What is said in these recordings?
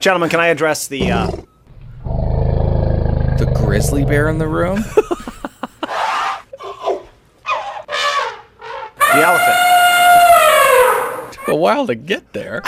Gentlemen, can I address the grizzly bear in the room? the elephant? Took a while to get there.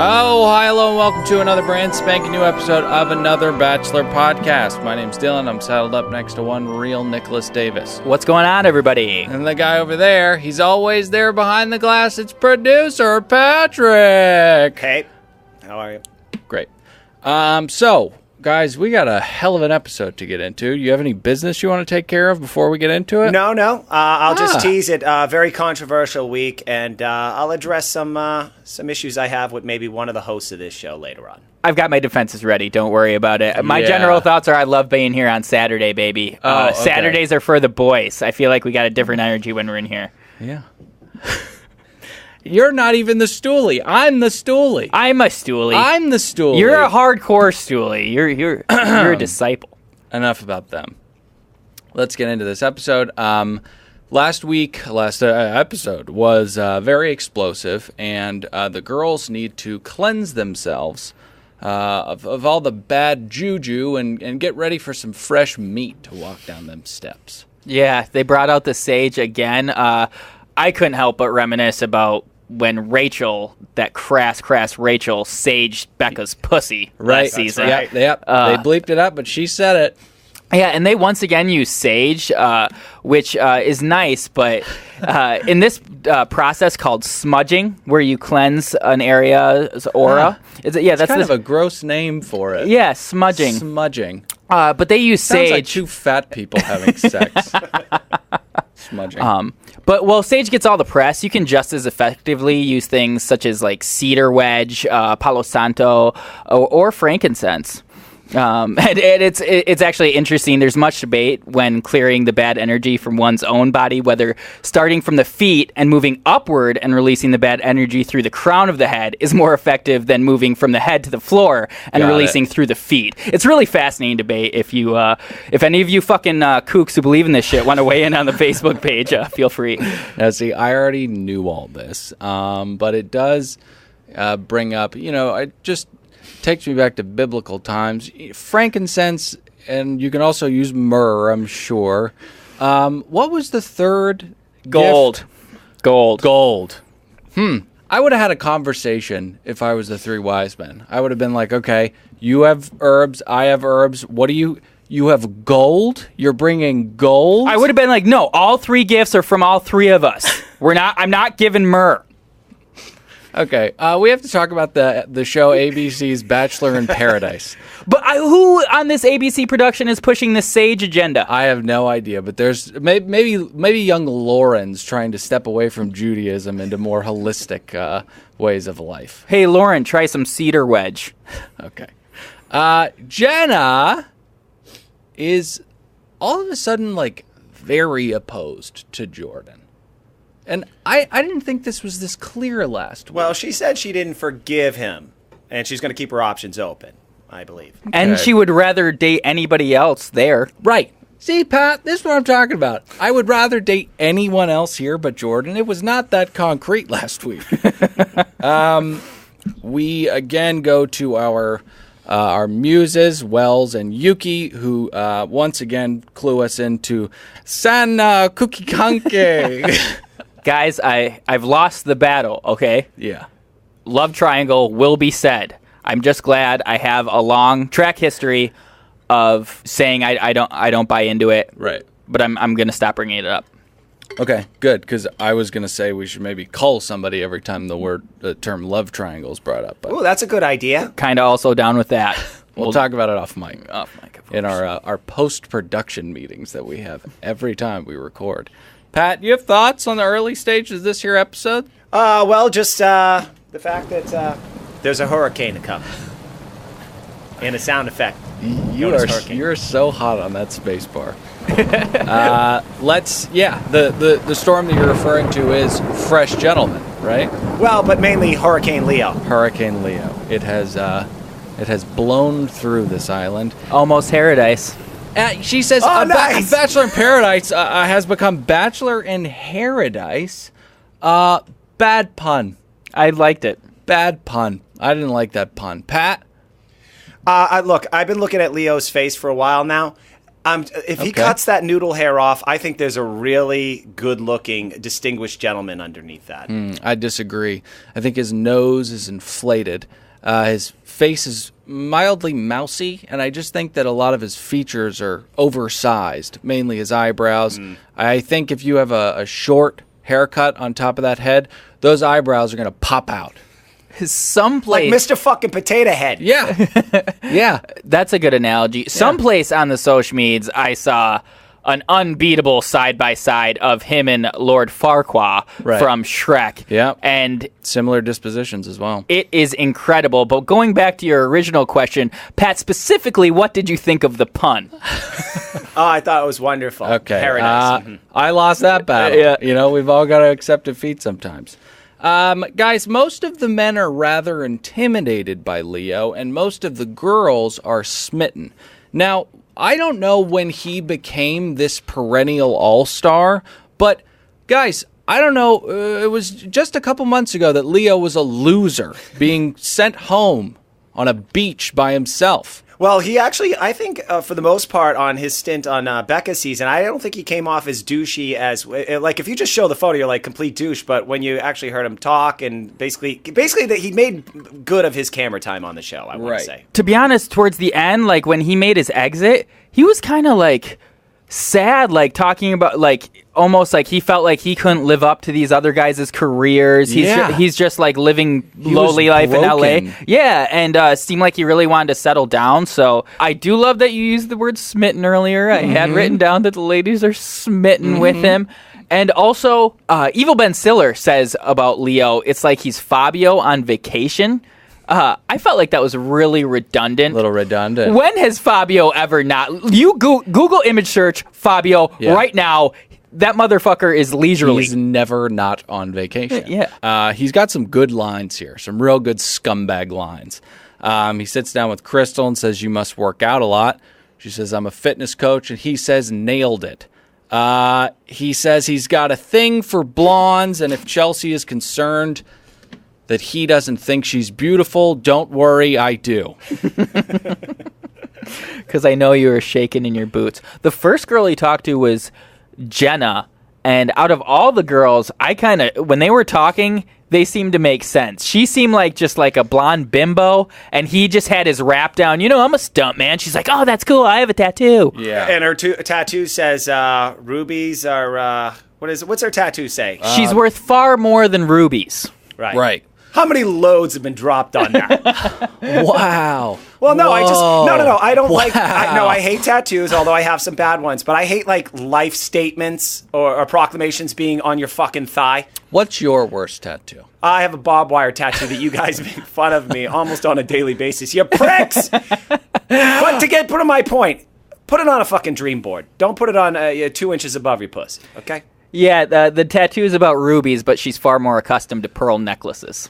Oh, hi, hello, and welcome to another brand spanking new episode of another Bachelor podcast. My name's Dylan. I'm saddled up next to one real Nicholas Davis. What's going on, everybody? And the guy over there, he's always there behind the glass. It's producer Patrick. Hey, how are you? Great. So, guys, we got a hell of an episode to get into. You have any business you want to take care of before we get into it? No. I'll just tease it. Very controversial week, and I'll address some issues I have with maybe one of the hosts of this show later on. I've got my defenses ready. Don't worry about it. My general thoughts are I love being here on Saturday, baby. Okay. Saturdays are for the boys. I feel like we got a different energy when we're in here. Yeah. You're not even the stoolie. I'm the stoolie. I'm a stoolie. I'm the stoolie. You're a hardcore stoolie. You're you're a disciple. Enough about them. Let's get into this episode. Last episode was very explosive, and the girls need to cleanse themselves of all the bad juju and get ready for some fresh meat to walk down them steps. Yeah, they brought out the sage again. I couldn't help but reminisce about when Rachel, that crass Rachel, saged Becca's pussy last season. Right. Yep. They bleeped it up, but she said it. Yeah, and they once again use sage, which is nice, but in this process called smudging, where you cleanse an area's aura. That's kind of a gross name for it. Yeah, smudging. Smudging. But they use Sounds sage. like two fat people having sex. Smudging. But sage gets all the press. You can just as effectively use things such as like cedar wedge, Palo Santo, or frankincense. And it's actually interesting. There's much debate when clearing the bad energy from one's own body, whether starting from the feet and moving upward and releasing the bad energy through the crown of the head is more effective than moving from the head to the floor and releasing through the feet. It's really fascinating debate. If any of you fucking kooks who believe in this shit want to weigh in on the Facebook page, feel free. Now, see, I already knew all this, but it does bring up, it just takes me back to biblical times. Frankincense, and you can also use myrrh, I'm sure. What was the third Gold. gift? Gold. I would have had a conversation if I was the three wise men. I would have been like, okay, you have herbs, I have herbs. What do you have gold? You're bringing gold? I would have been like, no, all three gifts are from all three of us. I'm not giving myrrh. Okay, we have to talk about the show ABC's Bachelor in Paradise. But who on this ABC production is pushing the sage agenda? I have no idea, but there's maybe young Lauren's trying to step away from Judaism into more holistic ways of life. Hey, Lauren, try some cedar wedge. Okay. Jenna is all of a sudden like very opposed to Jordan. And I didn't think this was this clear last week. Well, she said she didn't forgive him, and she's going to keep her options open, I believe. And she would rather date anybody else there. Right. See, Pat, this is what I'm talking about. I would rather date anyone else here but Jordan. It was not that concrete last week. We again go to our muses, Wells and Yuki, who once again clue us into Sana Cookie Kanke. Guys, I've lost the battle, okay? Yeah. Love triangle will be said. I'm just glad I have a long track history of saying I don't buy into it. Right. But I'm going to stop bringing it up. Okay, good, because I was going to say we should maybe call somebody every time the term love triangle is brought up. But Oh, that's a good idea. Kind of also down with that. we'll talk about it off mic. Off mic, of course. In our post-production meetings that we have every time we record. Pat, you have thoughts on the early stages of this here episode? Well, just the fact that there's a hurricane to come. And a sound effect. You're so hot on that space bar. The storm that you're referring to is Fresh Gentleman, right? Well, but mainly Hurricane Leo. Hurricane Leo. It has blown through this island. Almost Hairadise. She says, nice. Bachelor in Paradise has become Bachelor in Hairadise. Bad pun. I liked it. Bad pun. I didn't like that pun. Pat? Look, I've been looking at Leo's face for a while now. If he cuts that noodle hair off, I think there's a really good-looking, distinguished gentleman underneath that. I disagree. I think his nose is inflated. His face is mildly mousy, and I just think that a lot of his features are oversized, mainly his eyebrows. I think if you have a short haircut on top of that head, those eyebrows are going to pop out. Someplace, like Mr. fucking Potato Head. Yeah. Yeah. That's a good analogy. Someplace on the social medias, I saw an unbeatable side-by-side of him and Lord Farquaad from Shrek. Yeah. And similar dispositions as well. It is incredible. But going back to your original question, Pat, specifically, what did you think of the pun? I thought it was wonderful. Okay. Paradise. I lost that battle. Yeah. We've all got to accept defeat sometimes. Guys, most of the men are rather intimidated by Leo, and most of the girls are smitten. Now, I don't know when he became this perennial all-star, but, guys, I don't know. It was just a couple months ago that Leo was a loser, being sent home on a beach by himself. Well, he actually, I think, for the most part, on his stint on Becca's season, I don't think he came off as douchey as, like, if you just show the photo, you're like complete douche. But when you actually heard him talk, and basically that he made good of his camera time on the show, I want to say. To be honest, towards the end, like when he made his exit, he was kind of like sad, like talking about like almost like he felt like he couldn't live up to these other guys' careers. He's just like living lowly life in LA. Yeah, and seemed like he really wanted to settle down. So I do love that you used the word smitten earlier. I had written down that the ladies are smitten with him. And also, Evil Ben Stiller says about Leo, it's like he's Fabio on vacation. I felt like that was really redundant. A little redundant. When has Fabio ever not? You Google image search Fabio right now. That motherfucker is leisurely. He's never not on vacation. Yeah. He's got some good lines here, some real good scumbag lines. He sits down with Crystal and says, "You must work out a lot." She says, "I'm a fitness coach," and he says, "Nailed it." He says he's got a thing for blondes, and if Chelsea is concerned that he doesn't think she's beautiful, don't worry, I do. Because I know you were shaking in your boots. The first girl he talked to was Jenna, and out of all the girls, I kind of, when they were talking, they seemed to make sense. She seemed like just like a blonde bimbo, and he just had his rap down. I'm a stunt man. She's like, "Oh, that's cool. I have a tattoo." Yeah. And her tattoo says, rubies are, what's her tattoo say? She's worth far more than rubies. Right. How many loads have been dropped on that? Wow. Well, no, I don't like. Wow. I hate tattoos, although I have some bad ones. But I hate like life statements or proclamations being on your fucking thigh. What's your worst tattoo? I have a barbed wire tattoo that you guys make fun of me almost on a daily basis. You pricks! But to put on my point, put it on a fucking dream board. Don't put it on 2 inches above your pussy. Okay. Yeah, the tattoo is about rubies, but she's far more accustomed to pearl necklaces.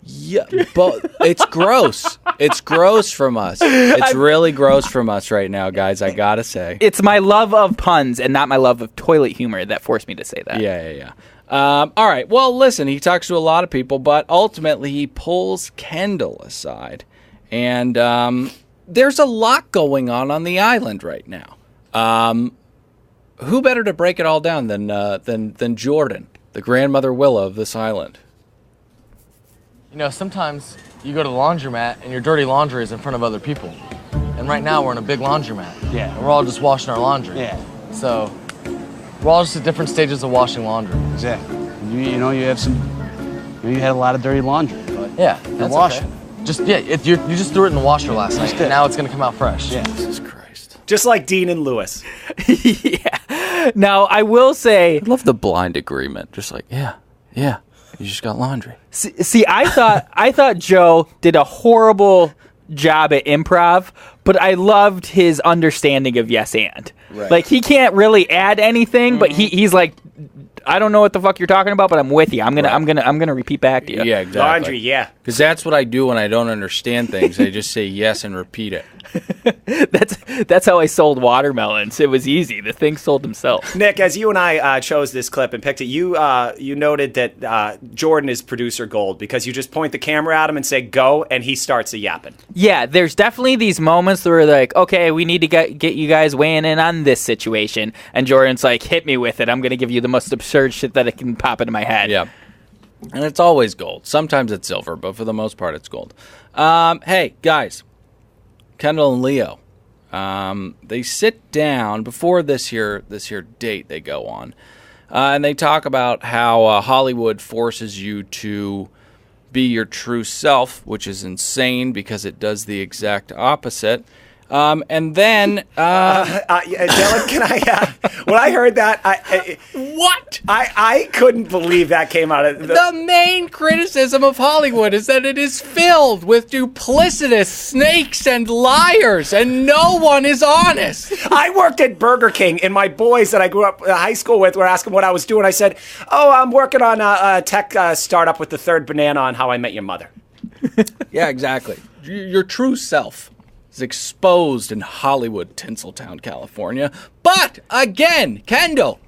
Yeah, but it's gross. It's gross from us. It's really gross from us right now, guys, I gotta say. It's my love of puns and not my love of toilet humor that forced me to say that. Yeah. All right, well, listen, he talks to a lot of people, but ultimately he pulls Kendall aside. And there's a lot going on the island right now. Who better to break it all down than Jordan, the grandmother Willow of this island? Sometimes you go to the laundromat and your dirty laundry is in front of other people. And right now we're in a big laundromat. Yeah. And we're all just washing our laundry. Yeah. So we're all just at different stages of washing laundry. Exactly. You have some. You had a lot of dirty laundry. But yeah. That's wash okay. You just threw it in the washer last night. And now it's gonna come out fresh. Yeah. Jesus Christ. Just like Dean and Lewis. Yeah. Now I will say, I love the blind agreement. Just like, yeah. You just got laundry. See, I thought Joe did a horrible job at improv, but I loved his understanding of yes and. Right. Like, he can't really add anything, but he's like, I don't know what the fuck you're talking about, but I'm with you. I'm gonna repeat back to you. Yeah, exactly. Laundry, yeah. Because that's what I do when I don't understand things. I just say yes and repeat it. That's how I sold watermelons. It was easy. The thing sold himself. Nick, as you and I chose this clip and picked it, you noted that Jordan is producer gold because you just point the camera at him and say go, and he starts a yapping. Yeah, there's definitely these moments where like, okay, we need to get you guys weighing in on this situation, and Jordan's like, hit me with it. I'm gonna give you the most absurd shit that it can pop into my head. Yeah. And it's always gold. Sometimes it's silver, but for the most part, it's gold. Hey, guys. Kendall and Leo. They sit down before this here date they go on. And they talk about how Hollywood forces you to be your true self, which is insane because it does the exact opposite. And then... Dylan, can I... when I heard that, what? I couldn't believe that came out of... The main criticism of Hollywood is that it is filled with duplicitous snakes and liars, and no one is honest. I worked at Burger King, and my boys that I grew up in high school with were asking what I was doing. I said, I'm working on a tech startup with the third banana on How I Met Your Mother. Yeah, exactly. Your true self is exposed in Hollywood, Tinseltown, California. But, again, Kendall,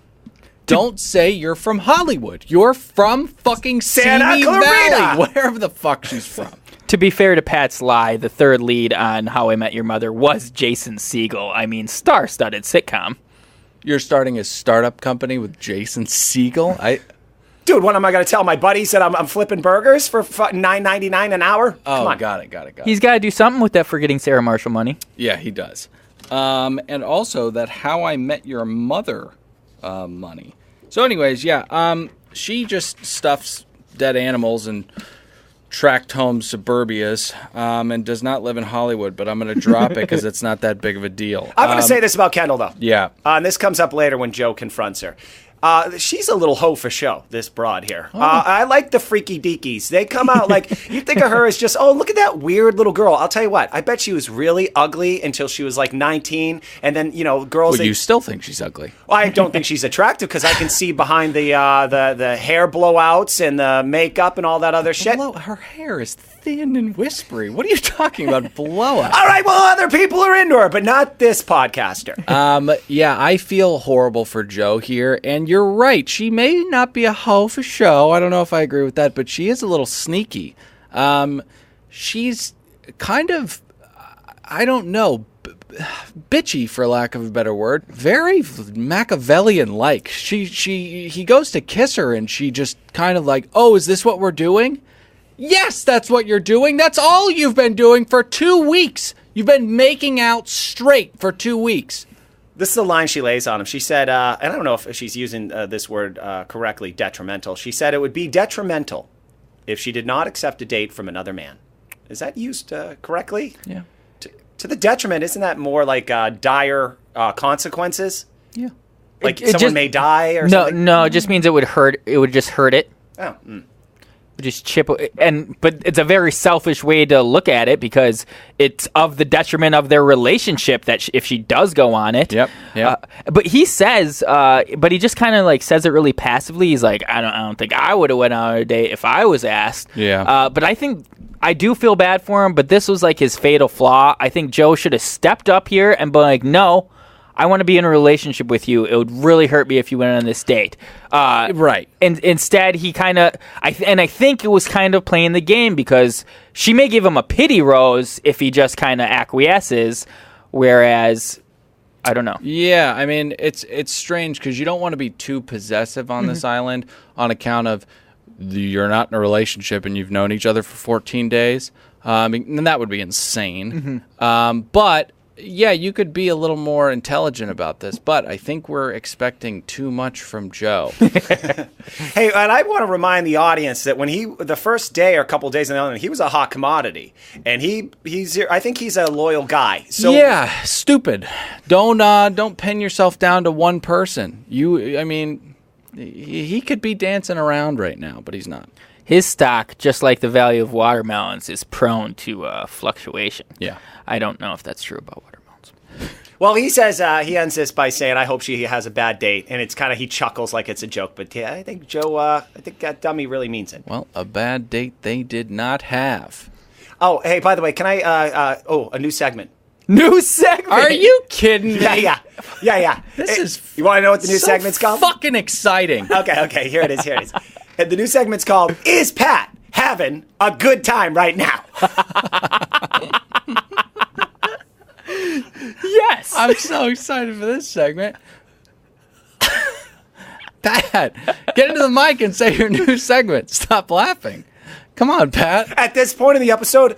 don't say you're from Hollywood. You're from fucking Santa Simi Clarita. Valley, wherever the fuck she's from. To be fair to Pat's lie, the third lead on How I Met Your Mother was Jason Segel. I mean, star-studded sitcom. You're starting a startup company with Jason Segel? Dude, what am I going to tell my buddies that I'm flipping burgers for $9.99 an hour? Oh, Come on. got it. He's got to do something with that for getting Sarah Marshall money. Yeah, he does. And also that How I Met Your Mother money. So anyways, yeah, she just stuffs dead animals and tract home suburbias and does not live in Hollywood, but I'm going to drop it because it's not that big of a deal. I'm going to say this about Kendall, though. Yeah. And this comes up later when Joe confronts her. She's a little hoe for show, this broad here. I like the freaky deekies. They come out like, you think of her as just, oh, look at that weird little girl. I'll tell you what, I bet she was really ugly until she was like 19. And then, girls... Well, you still think she's ugly. Well, I don't think she's attractive because I can see behind the hair blowouts and the makeup and all that other shit. Her hair is thin and whispery. What are you talking about, blowout? All right, well, other people are into her, but not this podcaster. Yeah, I feel horrible for Joe here, and you're right. She may not be a hoe for show. I don't know if I agree with that, but she is a little sneaky. She's kind of, I don't know, bitchy, for lack of a better word. Very Machiavellian-like. He goes to kiss her, and she just kind of like, oh, is this what we're doing? Yes, that's what you're doing. That's all you've been doing for 2 weeks. You've been making out straight for 2 weeks. This is the line she lays on him. She said, and I don't know if she's using this word correctly, detrimental. She said it would be detrimental if she did not accept a date from another man. Is that used correctly? Yeah. To the detriment, isn't that more like dire consequences? Yeah. Like someone may die or something? No, it just means it would hurt. It would just hurt it. Oh, Just chip, but it's a very selfish way to look at it because it's of the detriment of their relationship that if she does go on it. Yep. But he says, but he just kind of like says it really passively. He's like, I don't think I would have went on a date if I was asked. Yeah. But I do feel bad for him. But this was like his fatal flaw. I think Joe should have stepped up here and been like, no, I want to be in a relationship with you. It would really hurt me if you went on this date. Right. And instead, he kind of, I think it was kind of playing the game because she may give him a pity rose if he just kind of acquiesces, whereas, I don't know. Yeah, I mean, it's strange because you don't want to be too possessive on this island on account of you're not in a relationship and you've known each other for 14 days. I mean, that would be insane. But... yeah, you could be a little more intelligent about this, but I think we're expecting too much from Joe. Hey, and I want to remind the audience that when the first day or a couple of days in the island, he was a hot commodity, and I think he's a loyal guy. So yeah, stupid. Don't pin yourself down to one person. I mean, he could be dancing around right now, but he's not. His stock, just like the value of watermelons, is prone to fluctuation. Yeah. I don't know if that's true about watermelons. Well, he says he ends this by saying, "I hope she has a bad date," and it's kind of he chuckles like it's a joke. But yeah, I think Joe, I think that dummy really means it. Well, a bad date they did not have. Oh, hey, by the way, can I? A new segment. New segment. Are you kidding me? Yeah. This is You want to know what the new segment's called? Fucking exciting. Okay. Here it is. And the new segment's called "Is Pat Having a Good Time Right Now?" Yes. I'm so excited for this segment. Pat, get into the mic and say your new segment. Stop laughing. Come on, Pat. At this point in the episode,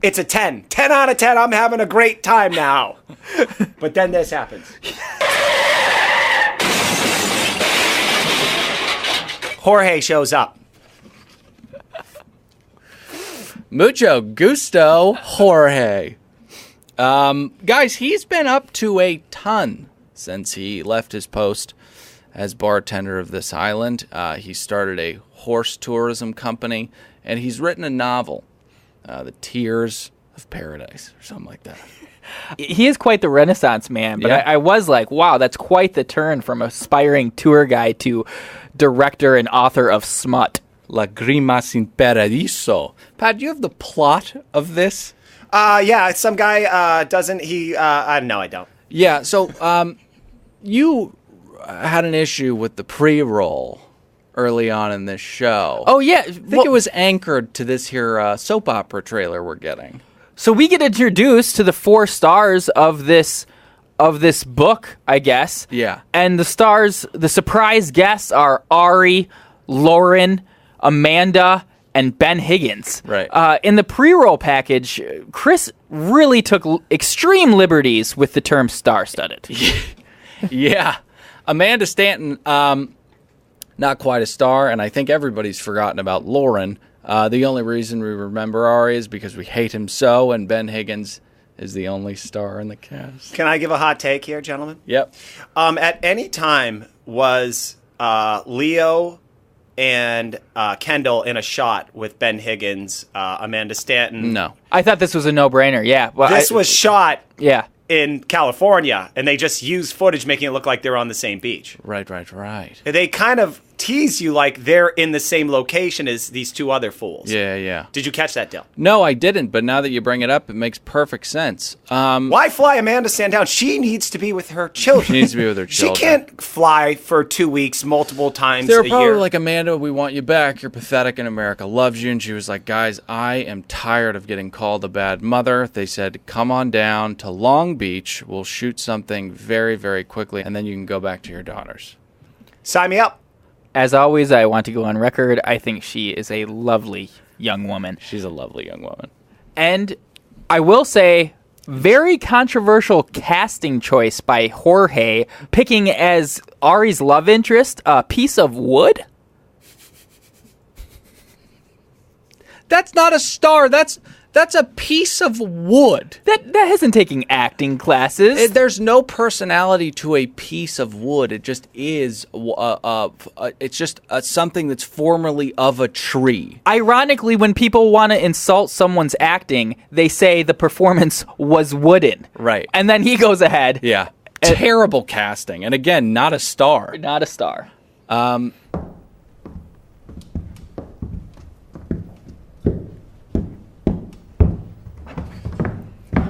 it's a 10. 10 out of 10. I'm having a great time now. But then this happens. Jorge shows up. Mucho gusto, Jorge. Guys, he's been up to a ton since he left his post as bartender of this island. He started a horse tourism company, and he's written a novel, The Tears of Paradise, or something like that. He is quite the Renaissance man, but Yeah. I was like, wow, that's quite the turn from aspiring tour guide to director and author of smut. Lágrimas en Paradiso. Pat, do you have the plot of this? Yeah, some guy doesn't. No, I don't. Yeah, so you had an issue with the pre-roll early on in this show. Oh, yeah. I think it was anchored to this here soap opera trailer we're getting. So we get introduced to the 4 stars of this book, I guess. Yeah. And the surprise guests are Ari, Lauren, Amanda, and Ben Higgins. Right. In the pre-roll package, Chris really took extreme liberties with the term star-studded. Yeah. Amanda Stanton, not quite a star, and I think everybody's forgotten about Lauren. The only reason we remember Ari is because we hate him so, and Ben Higgins is the only star in the cast. Can I give a hot take here, gentlemen? Yep. At any time was Leo and Kendall in a shot with Ben Higgins, Amanda Stanton? No. I thought this was a no-brainer, yeah. Well, This was shot Yeah. in California, and they just used footage making it look like they're on the same beach. Right. They kind of tease you like they're in the same location as these 2 other fools. Yeah. Did you catch that, Dill? No, I didn't, but now that you bring it up, it makes perfect sense. Why fly Amanda Stanton down? She needs to be with her children. She needs to be with her children. She can't fly for 2 weeks multiple times They were a probably year. like, Amanda, we want you back. You're pathetic and America loves you. And she was like, guys, I am tired of getting called a bad mother. They said, come on down to Long Beach. We'll shoot something very, very quickly, and then you can go back to your daughters. Sign me up. As always, I want to go on record. I think she is a lovely young woman. She's a lovely young woman. And I will say, very controversial casting choice by Jorge, picking as Ari's love interest a piece of wood. That's not a star. That's a piece of wood. That hasn't taken acting classes. There's no personality to a piece of wood. It just is. It's just something that's formerly of a tree. Ironically, when people want to insult someone's acting, they say the performance was wooden. Right. And then he goes ahead. Yeah. Terrible casting. And again, not a star. Not a star.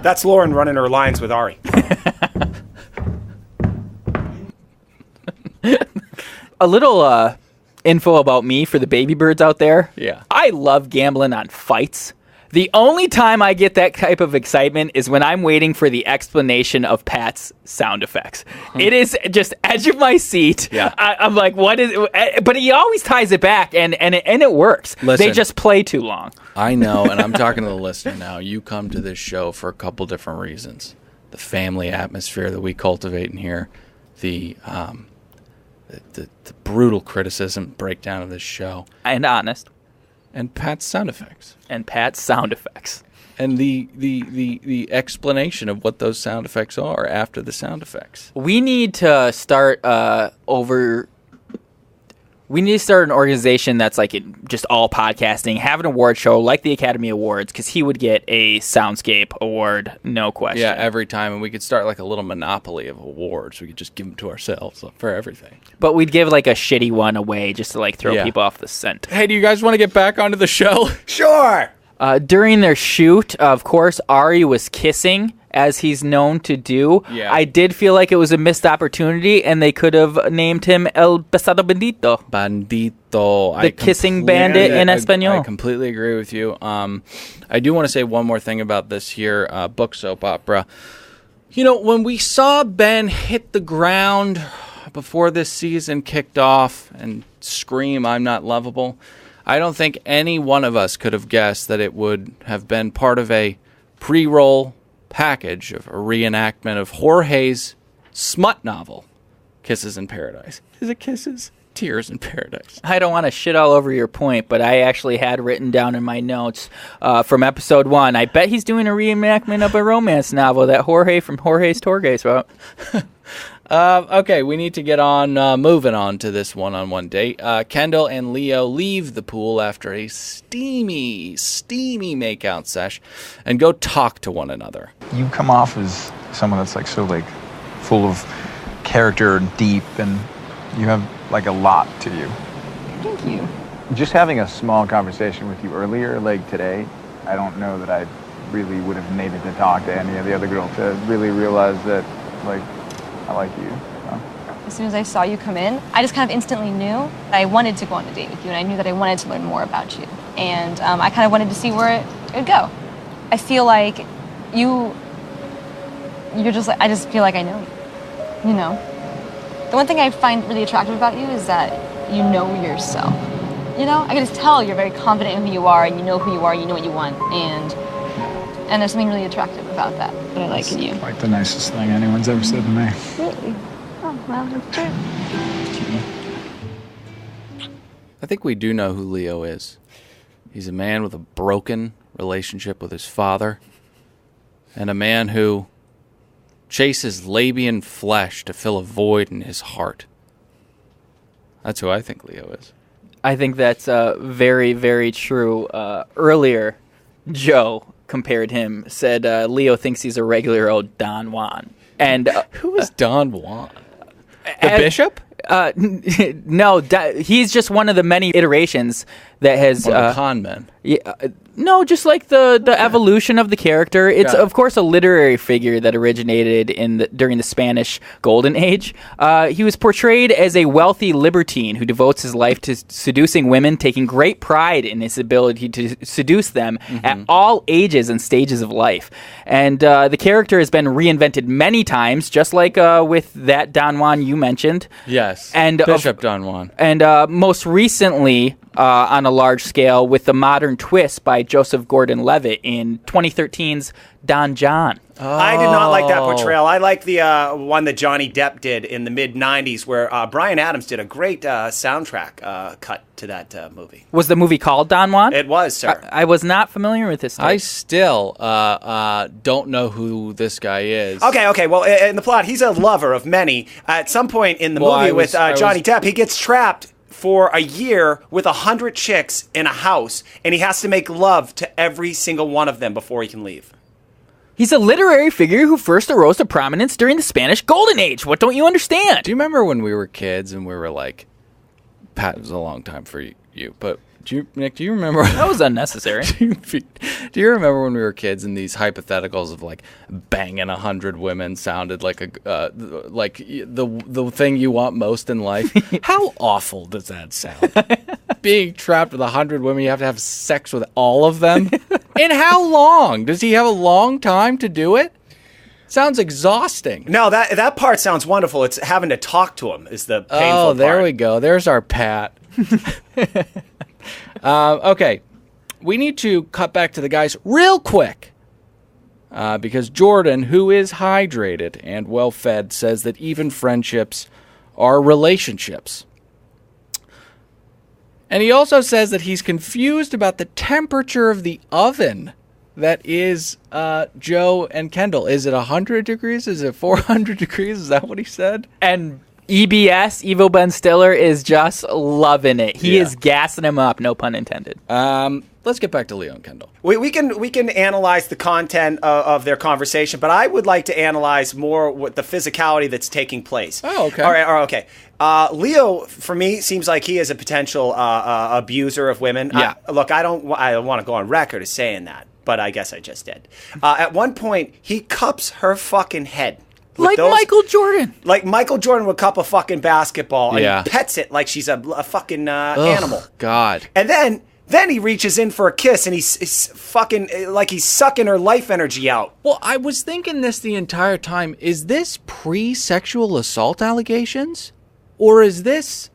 That's Lauren running her lines with Ari. A little info about me for the baby birds out there. Yeah. I love gambling on fights. The only time I get that type of excitement is when I'm waiting for the explanation of Pat's sound effects. It is just edge of my seat. Yeah. I'm like, what is it? But he always ties it back, and it works. Listen. They just play too long. I know, and I'm talking to the listener now. You come to this show for a couple different reasons. The family atmosphere that we cultivate in here, the brutal criticism breakdown of this show, And honest. and Pat's sound effects. And Pat's sound effects. And the explanation of what those sound effects are after the sound effects. We need to start We need to start an organization that's like just all podcasting, have an award show like the Academy Awards, because he would get a Soundscape award, no question. Yeah, every time. And we could start like a little monopoly of awards. We could just give them to ourselves for everything. But we'd give like a shitty one away just to like throw people off the scent. Hey, do you guys want to get back onto the show? Sure. During their shoot, of course, Ari was kissing, as he's known to do. Yeah. I did feel like it was a missed opportunity, and they could have named him El Besado Bendito. Bandito. The kissing bandit in Espanol. I completely agree with you. I do want to say one more thing about this here book soap opera. You know, when we saw Ben hit the ground before this season kicked off and scream, "I'm not lovable," I don't think any one of us could have guessed that it would have been part of a pre-roll package of a reenactment of Jorge's smut novel, Kisses in Paradise. Is it Kisses? Tears in Paradise. I don't want to shit all over your point, but I actually had written down in my notes from episode 1, I bet he's doing a reenactment of a romance novel that Jorge from Jorge's Torges wrote. Okay, we need to get on moving on to this one-on-one date. Kendall and Leo leave the pool after a steamy makeout sesh and go talk to one another. You come off as someone that's like so like full of character, deep, and you have like a lot to you. Thank you. Just having a small conversation with you earlier, like today, I don't know that I really would have needed to talk to any of the other girls to really realize that, like, I like you. So. As soon as I saw you come in, I just kind of instantly knew that I wanted to go on a date with you, and I knew that I wanted to learn more about you. And I kind of wanted to see where it would go. I feel like you're just like, I just feel like I know you, you know? The one thing I find really attractive about you is that you know yourself. You know, I can just tell you're very confident in who you are, and you know who you are, you know what you want, and there's something really attractive about that I like in you. Like the nicest thing anyone's ever said to me. Really? Oh, well, that's true. I think we do know who Leo is. He's a man with a broken relationship with his father, and a man who chases Labian flesh to fill a void in his heart. That's who I think Leo is. I think that's very, very true. Earlier, Joe compared him, said Leo thinks he's a regular old Don Juan. And who is Don Juan? The bishop? No, he's just one of the many iterations that has con men. Yeah, no, just like the evolution of the character. It's of course a literary figure that originated during the Spanish Golden Age. He was portrayed as a wealthy libertine who devotes his life to seducing women, taking great pride in his ability to seduce them at all ages and stages of life. And the character has been reinvented many times, just like with that Don Juan you mentioned. Yes, and Bishop Don Juan. And most recently, on a large scale, with the modern twist by Joseph Gordon-Levitt in 2013's Don Juan. I did not like that portrayal. I like the one that Johnny Depp did in the mid-'90s, where Bryan Adams did a great soundtrack cut to that movie. Was the movie called Don Juan? It was, sir. I was not familiar with this. I still don't know who this guy is. Okay. Well, in the plot, he's a lover of many. At some point in the movie with Johnny Depp, he gets trapped for a year with 100 chicks in a house, and he has to make love to every single one of them before he can leave. He's a literary figure who first arose to prominence during the Spanish Golden Age. What don't you understand? Do you remember when we were kids and we were like, Pat, it was a long time for you, but Nick, do you remember? That was unnecessary. Do you remember when we were kids and these hypotheticals of like banging 100 women sounded like like the thing you want most in life? How awful does that sound? Being trapped with 100 women, you have to have sex with all of them? And how long? Does he have a long time to do it? Sounds exhausting. No, that part sounds wonderful. It's having to talk to him is the painful part. Oh, there we go. There's our Pat. Okay, we need to cut back to the guys real quick because Jordan, who is hydrated and well-fed, says that even friendships are relationships. And he also says that he's confused about the temperature of the oven that is Joe and Kendall. Is it 100 degrees? Is it 400 degrees? Is that what he said? And EBS, Evo Ben Stiller, is just loving it. He is gassing him up, no pun intended. Let's get back to Leo and Kendall. We can analyze the content of their conversation, but I would like to analyze more what the physicality that's taking place. Oh, okay. All right, okay. Leo, for me, seems like he is a potential abuser of women. Yeah. I don't want to go on record as saying that, but I guess I just did. At one point, he cups her fucking head. Like Michael Jordan. Like Michael Jordan would cup a fucking basketball and Yeah. he pets it like she's a fucking animal. God. And then he reaches in for a kiss and he's fucking like he's sucking her life energy out. Well, I was thinking this the entire time. Is this pre-sexual assault allegations? Or is this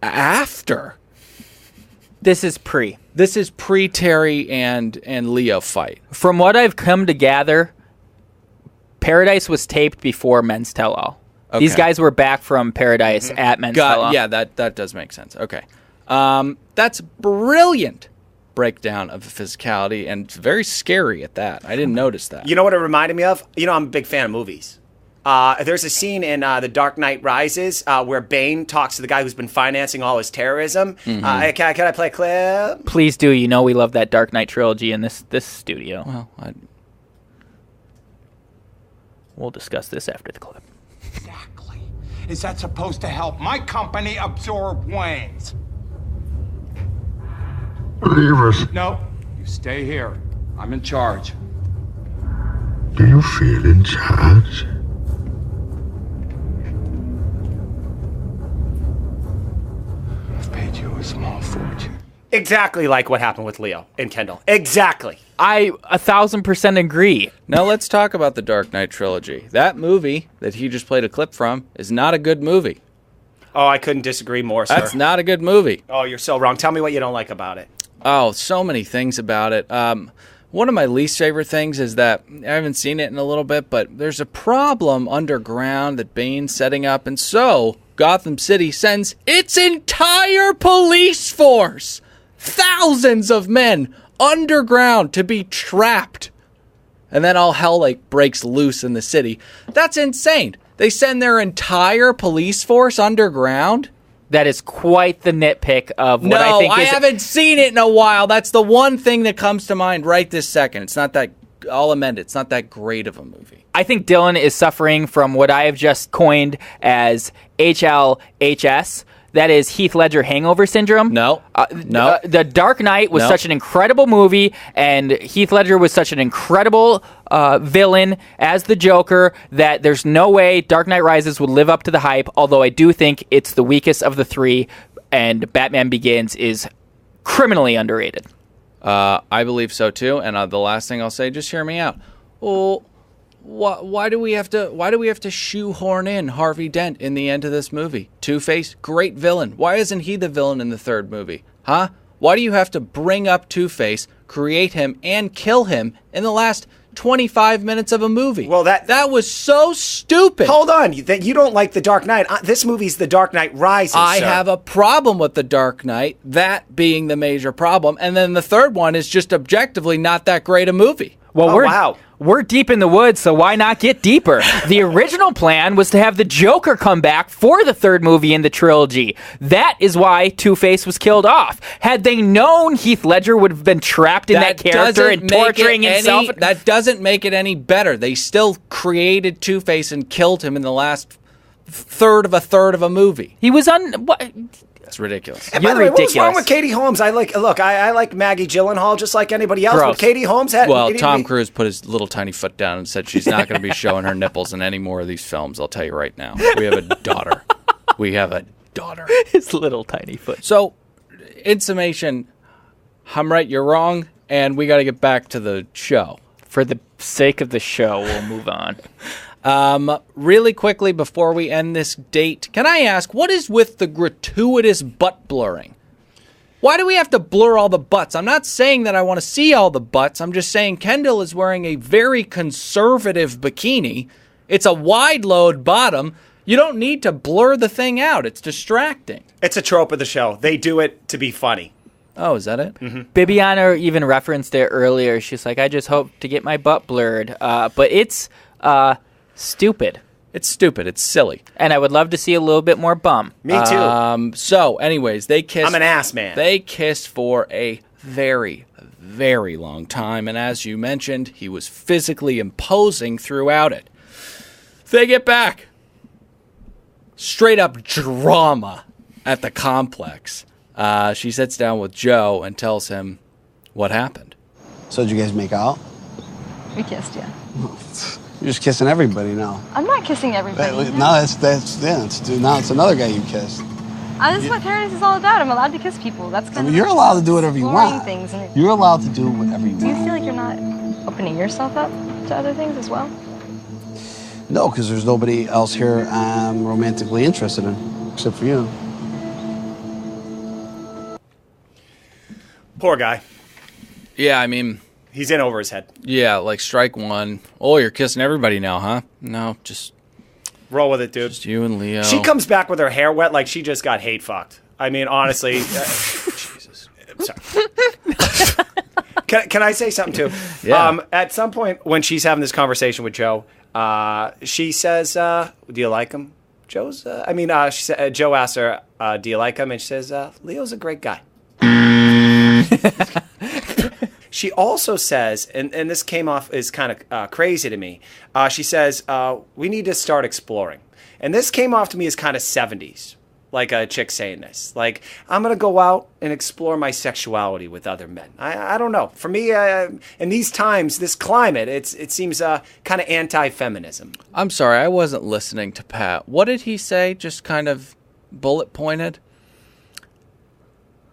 after? This is pre. This is pre-Terry and Leo fight. From what I've come to gather, Paradise was taped before Men's Tell-All. Okay. These guys were back from Paradise at Men's Tell-All. Yeah, that does make sense. Okay. That's brilliant breakdown of the physicality and very scary at that. I didn't notice that. You know what it reminded me of? You know, I'm a big fan of movies. There's a scene in The Dark Knight Rises where Bane talks to the guy who's been financing all his terrorism. Can I play a clip? Please do. You know we love that Dark Knight trilogy in this studio. Well, We'll discuss this after the clip. Exactly. Is that supposed to help my company absorb Wayne's? Leave us. No, you stay here. I'm in charge. Do you feel in charge? I've paid you a small fortune. Exactly like what happened with Leo and Kendall. Exactly. I 1,000% agree. now let's talk about the Dark Knight trilogy. That movie that he just played a clip from is not a good movie. Oh, I couldn't disagree more, sir. That's not a good movie. Oh, you're so wrong. Tell me what you don't like about it. Oh, so many things about it. One of my least favorite things is that I haven't seen it in a little bit, but there's a problem underground that Bane's setting up, and so Gotham City sends its entire police force, thousands of men, underground to be trapped. And then all hell breaks loose in the city. That's insane. They send their entire police force underground. That is quite the nitpick of what I No, think I is... haven't seen it in a while. That's the one thing that comes to mind right this second. It's not that, I'll amend it, it's not that great of a movie. I think Dylan is suffering from what I have just coined as HLHS. That is Heath Ledger hangover syndrome. No. The Dark Knight was No. such an incredible movie, and Heath Ledger was such an incredible villain as the Joker that there's no way Dark Knight Rises would live up to the hype, although I do think it's the weakest of the three, and Batman Begins is criminally underrated. I believe so too. And the last thing I'll say, just hear me out. Well, why do we have to shoehorn in Harvey Dent in the end of this movie? Two-Face, great villain. Why isn't he the villain in the third movie? Huh? Why do you have to bring up Two-Face, create him, and kill him in the last 25 minutes of a movie? Well, that was so stupid. Hold on. That you don't like The Dark Knight. This movie's The Dark Knight Rises, I sir. have a problem with The Dark Knight, that being the major problem. And then the third one is just objectively not that great a movie. Well, wow. We're deep in the woods, so why not get deeper? The original plan was to have the Joker come back for the third movie in the trilogy. That is why Two-Face was killed off. Had they known Heath Ledger would have been trapped in that character and torturing himself... That doesn't make it any better. They still created Two-Face and killed him in the last third of a movie. He was on... What? It's ridiculous. And by the way, what was wrong with Katie Holmes? I like Maggie Gyllenhaal just like anybody else. Gross. But Katie Holmes had... Well, Tom Cruise put his little tiny foot down and said she's not going to be showing her nipples in any more of these films. I'll tell you right now. We have a daughter. His little tiny foot. So, in summation, I'm right, you're wrong, and we got to get back to the show. For the sake of the show, we'll move on. Really quickly before we end this date, can I ask, what is with the gratuitous butt blurring? Why do we have to blur all the butts? I'm not saying that I want to see all the butts. I'm just saying Kendall is wearing a very conservative bikini. It's a wide load bottom. You don't need to blur the thing out. It's distracting. It's a trope of the show. They do it to be funny. Oh, is that it? Mm-hmm. Bibiana even referenced it earlier. She's like, I just hope to get my butt blurred. But it's... stupid. It's stupid. It's silly. And I would love to see a little bit more bum. Me too. So, anyways, they kissed. I'm an ass man. They kissed for a very, very long time. And as you mentioned, he was physically imposing throughout it. They get back. Straight up drama at the complex. She sits down with Joe and tells him what happened. So did you guys make out? We kissed, yeah. You're just kissing everybody now. I'm not kissing everybody. Now now it's another guy you kissed. This is what paradise is all about. I'm allowed to kiss people. That's kind of You're allowed to do whatever you exploring want. Things and You're allowed to do whatever you do you want. feel like you're not opening yourself up to other things as well? No, because there's nobody else here I'm romantically interested in, except for you. Poor guy. Yeah, I mean, He's in over his head. yeah, like strike one. Oh, you're kissing everybody now, huh? No, just Roll with it, dude. you and Leo. She comes back with her hair wet like she just got hate fucked. I mean, honestly. Jesus. Sorry. Can I say something too? Yeah. At some point when she's having this conversation with Joe, she says, "Do you like him?" Joe asks her, "Do you like him?" And she says, "Leo's a great guy." She also says, and this came off as kind of crazy to me. She says, "We need to start exploring," and this came off to me as kind of 70s. Like a chick saying this. Like, I'm going to go out and explore my sexuality with other men. I don't know. For me, in these times, this climate, it seems kind of anti-feminism. I'm sorry, I wasn't listening to Pat. What did he say? Just kind of bullet pointed?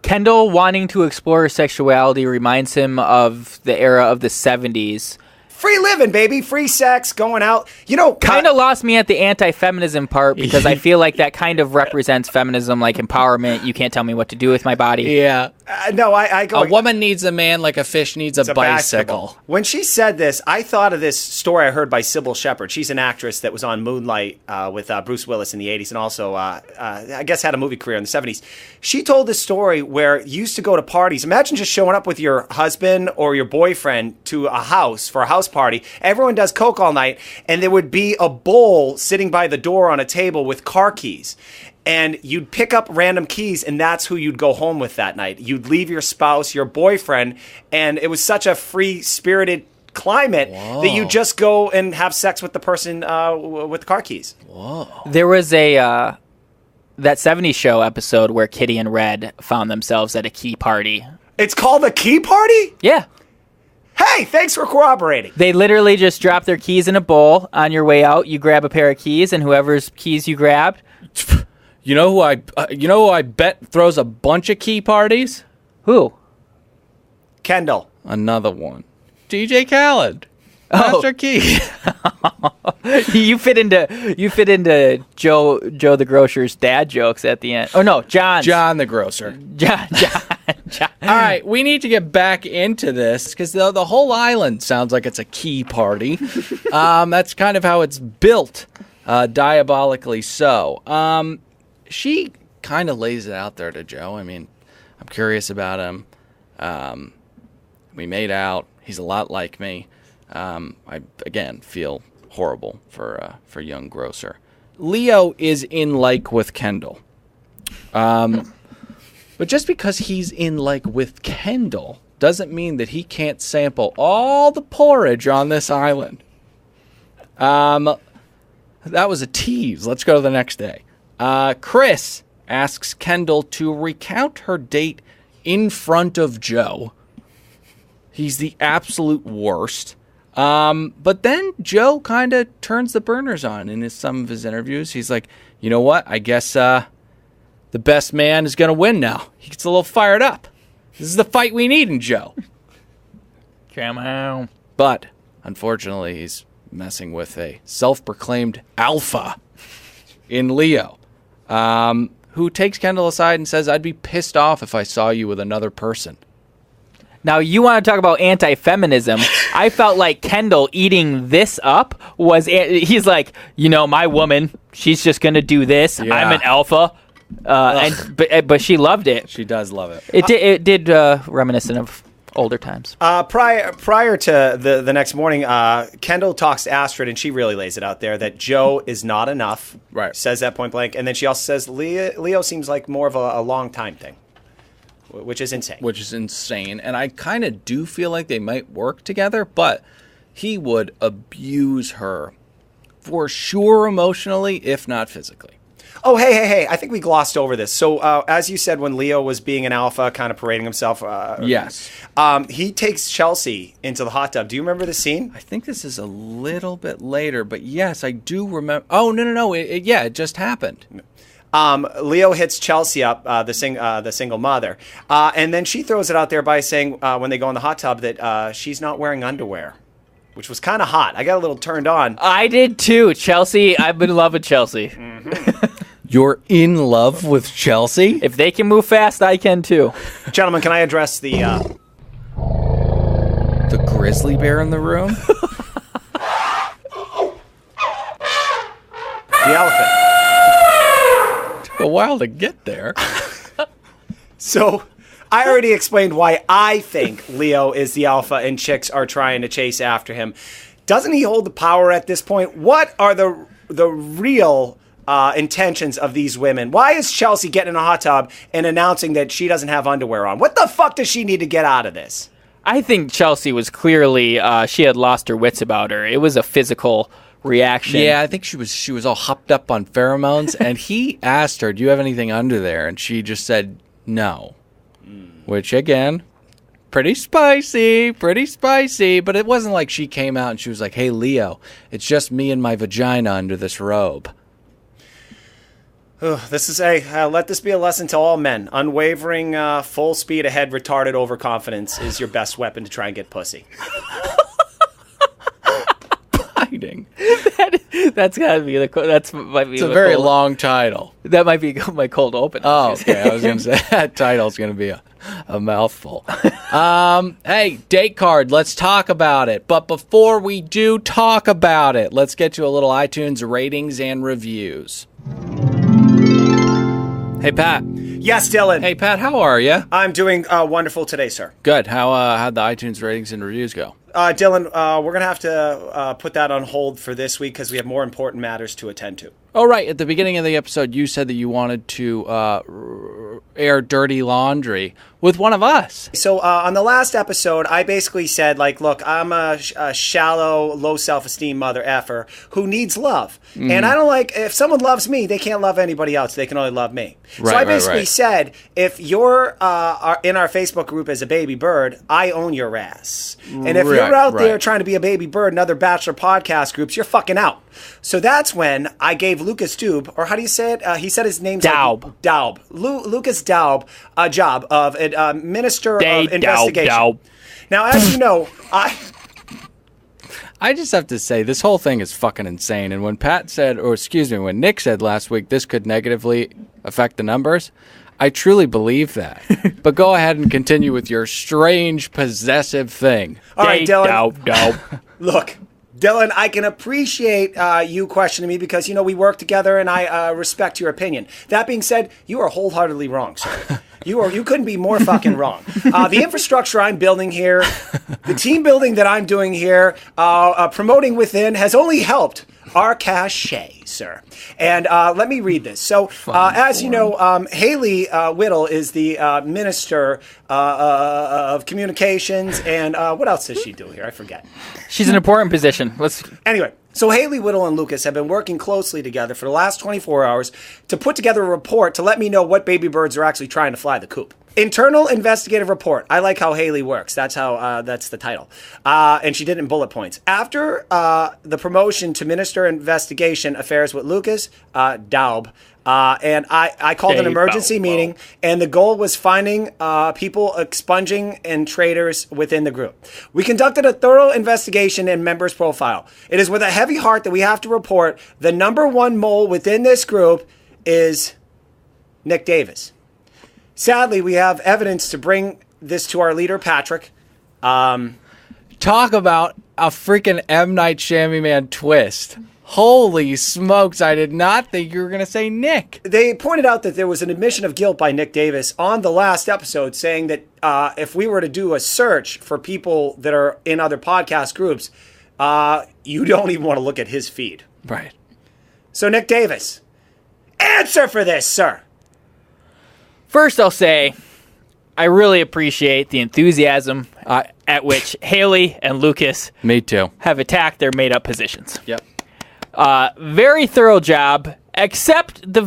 Kendall wanting to explore her sexuality reminds him of the era of the 70s. Free living, baby. Free sex, going out. You know, Kind of lost me at the anti-feminism part because I feel like that kind of represents feminism, like empowerment. You can't tell me what to do with my body. Yeah. No, I go. A woman needs a man like a fish needs a bicycle. Basketball. When she said this, I thought of this story I heard by Sybil Shepherd. She's an actress that was on Moonlight with Bruce Willis in the 80s and also, I guess, had a movie career in the 70s. She told this story where you used to go to parties. Imagine just showing up with your husband or your boyfriend to a house for a house party. Everyone does coke all night, and there would be a bowl sitting by the door on a table with car keys. And you'd pick up random keys, and that's who you'd go home with that night. You'd leave your spouse, your boyfriend, and it was such a free-spirited climate that you just go and have sex with the person with the car keys. Whoa. There was that 70s show episode where Kitty and Red found themselves at a key party. It's called a key party? Yeah. Hey, thanks for corroborating. They literally just drop their keys in a bowl. On your way out, you grab a pair of keys, and whoever's keys you grabbed... You know who I bet throws a bunch of key parties? Who? Kendall. Another one. DJ Khaled. Oh. Master Key. you fit into Joe the grocer's dad jokes at the end. Oh no, John the grocer. John. All right, we need to get back into this because the whole island sounds like it's a key party. That's kind of how it's built, diabolically so. She kind of lays it out there to Joe. I mean, I'm curious about him. We made out. He's a lot like me. I again feel horrible for young grocer. Leo is in like with Kendall. But just because he's in like with Kendall doesn't mean that he can't sample all the porridge on this island. That was a tease. Let's go to the next day. Chris asks Kendall to recount her date in front of Joe. He's the absolute worst. But then Joe kind of turns the burners on in some of his interviews. He's like, you know what? I guess the best man is going to win now. He gets a little fired up. This is the fight we need in Joe. Come on. But unfortunately, he's messing with a self-proclaimed alpha in Leo, who takes Kendall aside and says, I'd be pissed off if I saw you with another person. Now, you want to talk about anti-feminism. I felt like Kendall eating this up he's like, you know, my woman, she's just going to do this. Yeah. I'm an alpha. But she loved it. She does love it. It did reminiscent of Older times. Prior to the next morning, Kendall talks to Astrid, and she really lays it out there that Joe is not enough. Right. Says that point blank. And then she also says Leo seems like more of a long time thing, which is insane. And I kind of do feel like they might work together, but he would abuse her for sure emotionally, if not physically. Oh, hey. I think we glossed over this. So, as you said, when Leo was being an alpha, kind of parading himself. Yes. He takes Chelsea into the hot tub. Do you remember the scene? I think this is a little bit later, but yes, I do remember. Oh, no. It just happened. Leo hits Chelsea up, the single mother. And then she throws it out there by saying, when they go in the hot tub, that she's not wearing underwear, which was kind of hot. I got a little turned on. I did too. Chelsea, I've been in love with Chelsea. Mm-hmm. You're in love with Chelsea? If they can move fast, I can too. Gentlemen, can I address the grizzly bear in the room? The elephant. Took a while to get there. So, I already explained why I think Leo is the alpha and chicks are trying to chase after him. Doesn't he hold the power at this point? What are the real intentions of these women? Why is Chelsea getting in a hot tub and announcing that she doesn't have underwear on? What the fuck does she need to get out of this? I think Chelsea was clearly, she had lost her wits about her. It was a physical reaction. Yeah, I think she was all hopped up on pheromones, and he asked her, do you have anything under there? And she just said no. Which, again, pretty spicy, but it wasn't like she came out and she was like, hey, Leo, it's just me and my vagina under this robe. This is let this be a lesson to all men. Unwavering, full speed ahead, retarded overconfidence is your best weapon to try and get pussy. Biting. That's gotta be might be. It's a very long title. That might be my cold open. Oh, okay. I was gonna say that title's gonna be a mouthful. Hey, date card. Let's talk about it. But before we do talk about it, let's get to a little iTunes ratings and reviews. Hey, Pat. Yes, Dylan. Hey, Pat, how are you? I'm doing wonderful today, sir. Good. How'd the iTunes ratings and reviews go? Dylan, we're going to have to put that on hold for this week because we have more important matters to attend to. Oh, right. At the beginning of the episode, you said that you wanted to air dirty laundry with one of us. So on the last episode, I basically said, like, look, I'm a shallow, low self-esteem mother effer who needs love. Mm. And I don't like, if someone loves me, they can't love anybody else. They can only love me. Right, so I basically said, if you're in our Facebook group as a baby bird, I own your ass. And if you're out there trying to be a baby bird in other Bachelor podcast groups, you're fucking out. So that's when I gave Lucas Dube, or how do you say it? He said his name's Daub. Daub. Lucas Daub, a job of Minister of Investigation. Daub. Now, as you know, I just have to say, this whole thing is fucking insane. And when when Nick said last week this could negatively affect the numbers, I truly believe that. But go ahead and continue with your strange, possessive thing. All right, Dylan. Daub. Look, Dylan, I can appreciate you questioning me because, we work together and I respect your opinion. That being said, you are wholeheartedly wrong, sir. You couldn't be more fucking wrong. The infrastructure I'm building here, the team building that I'm doing here, promoting within has only helped our cachet, sir. And let me read this. So, as you know, Haley Whittle is the Minister of Communications. And what else does she do here? I forget. She's an important position. Anyway, so Haley Whittle and Lucas have been working closely together for the last 24 hours to put together a report to let me know what baby birds are actually trying to fly the coop. Internal investigative report. I like how Haley works. That's the title. And she did it in bullet points. After the promotion to Minister Investigation Affairs with Lucas Daub, and I called an emergency meeting, and the goal was finding people expunging and traitors within the group. We conducted a thorough investigation and members profile. It is with a heavy heart that we have to report the number one mole within this group is Nick Davis. Sadly, we have evidence to bring this to our leader, Patrick. Talk about a freaking M. Night Shyamalan twist. Holy smokes, I did not think you were going to say Nick. They pointed out that there was an admission of guilt by Nick Davis on the last episode saying that if we were to do a search for people that are in other podcast groups, you don't even want to look at his feed. Right. So, Nick Davis, answer for this, sir. First, I'll say I really appreciate the enthusiasm at which Haley and Lucas Me too. have attacked their made-up positions. Yep. Very thorough job, except the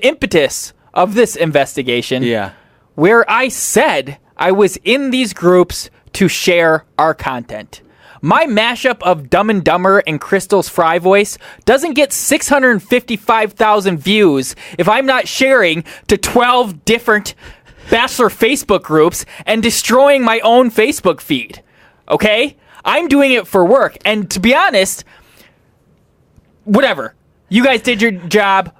impetus of this investigation. Yeah. Where I said I was in these groups to share our content. My mashup of Dumb and Dumber and Crystal's Fry voice doesn't get 655,000 views if I'm not sharing to 12 different Bachelor Facebook groups and destroying my own Facebook feed. Okay? I'm doing it for work. And to be honest, whatever. You guys did your job.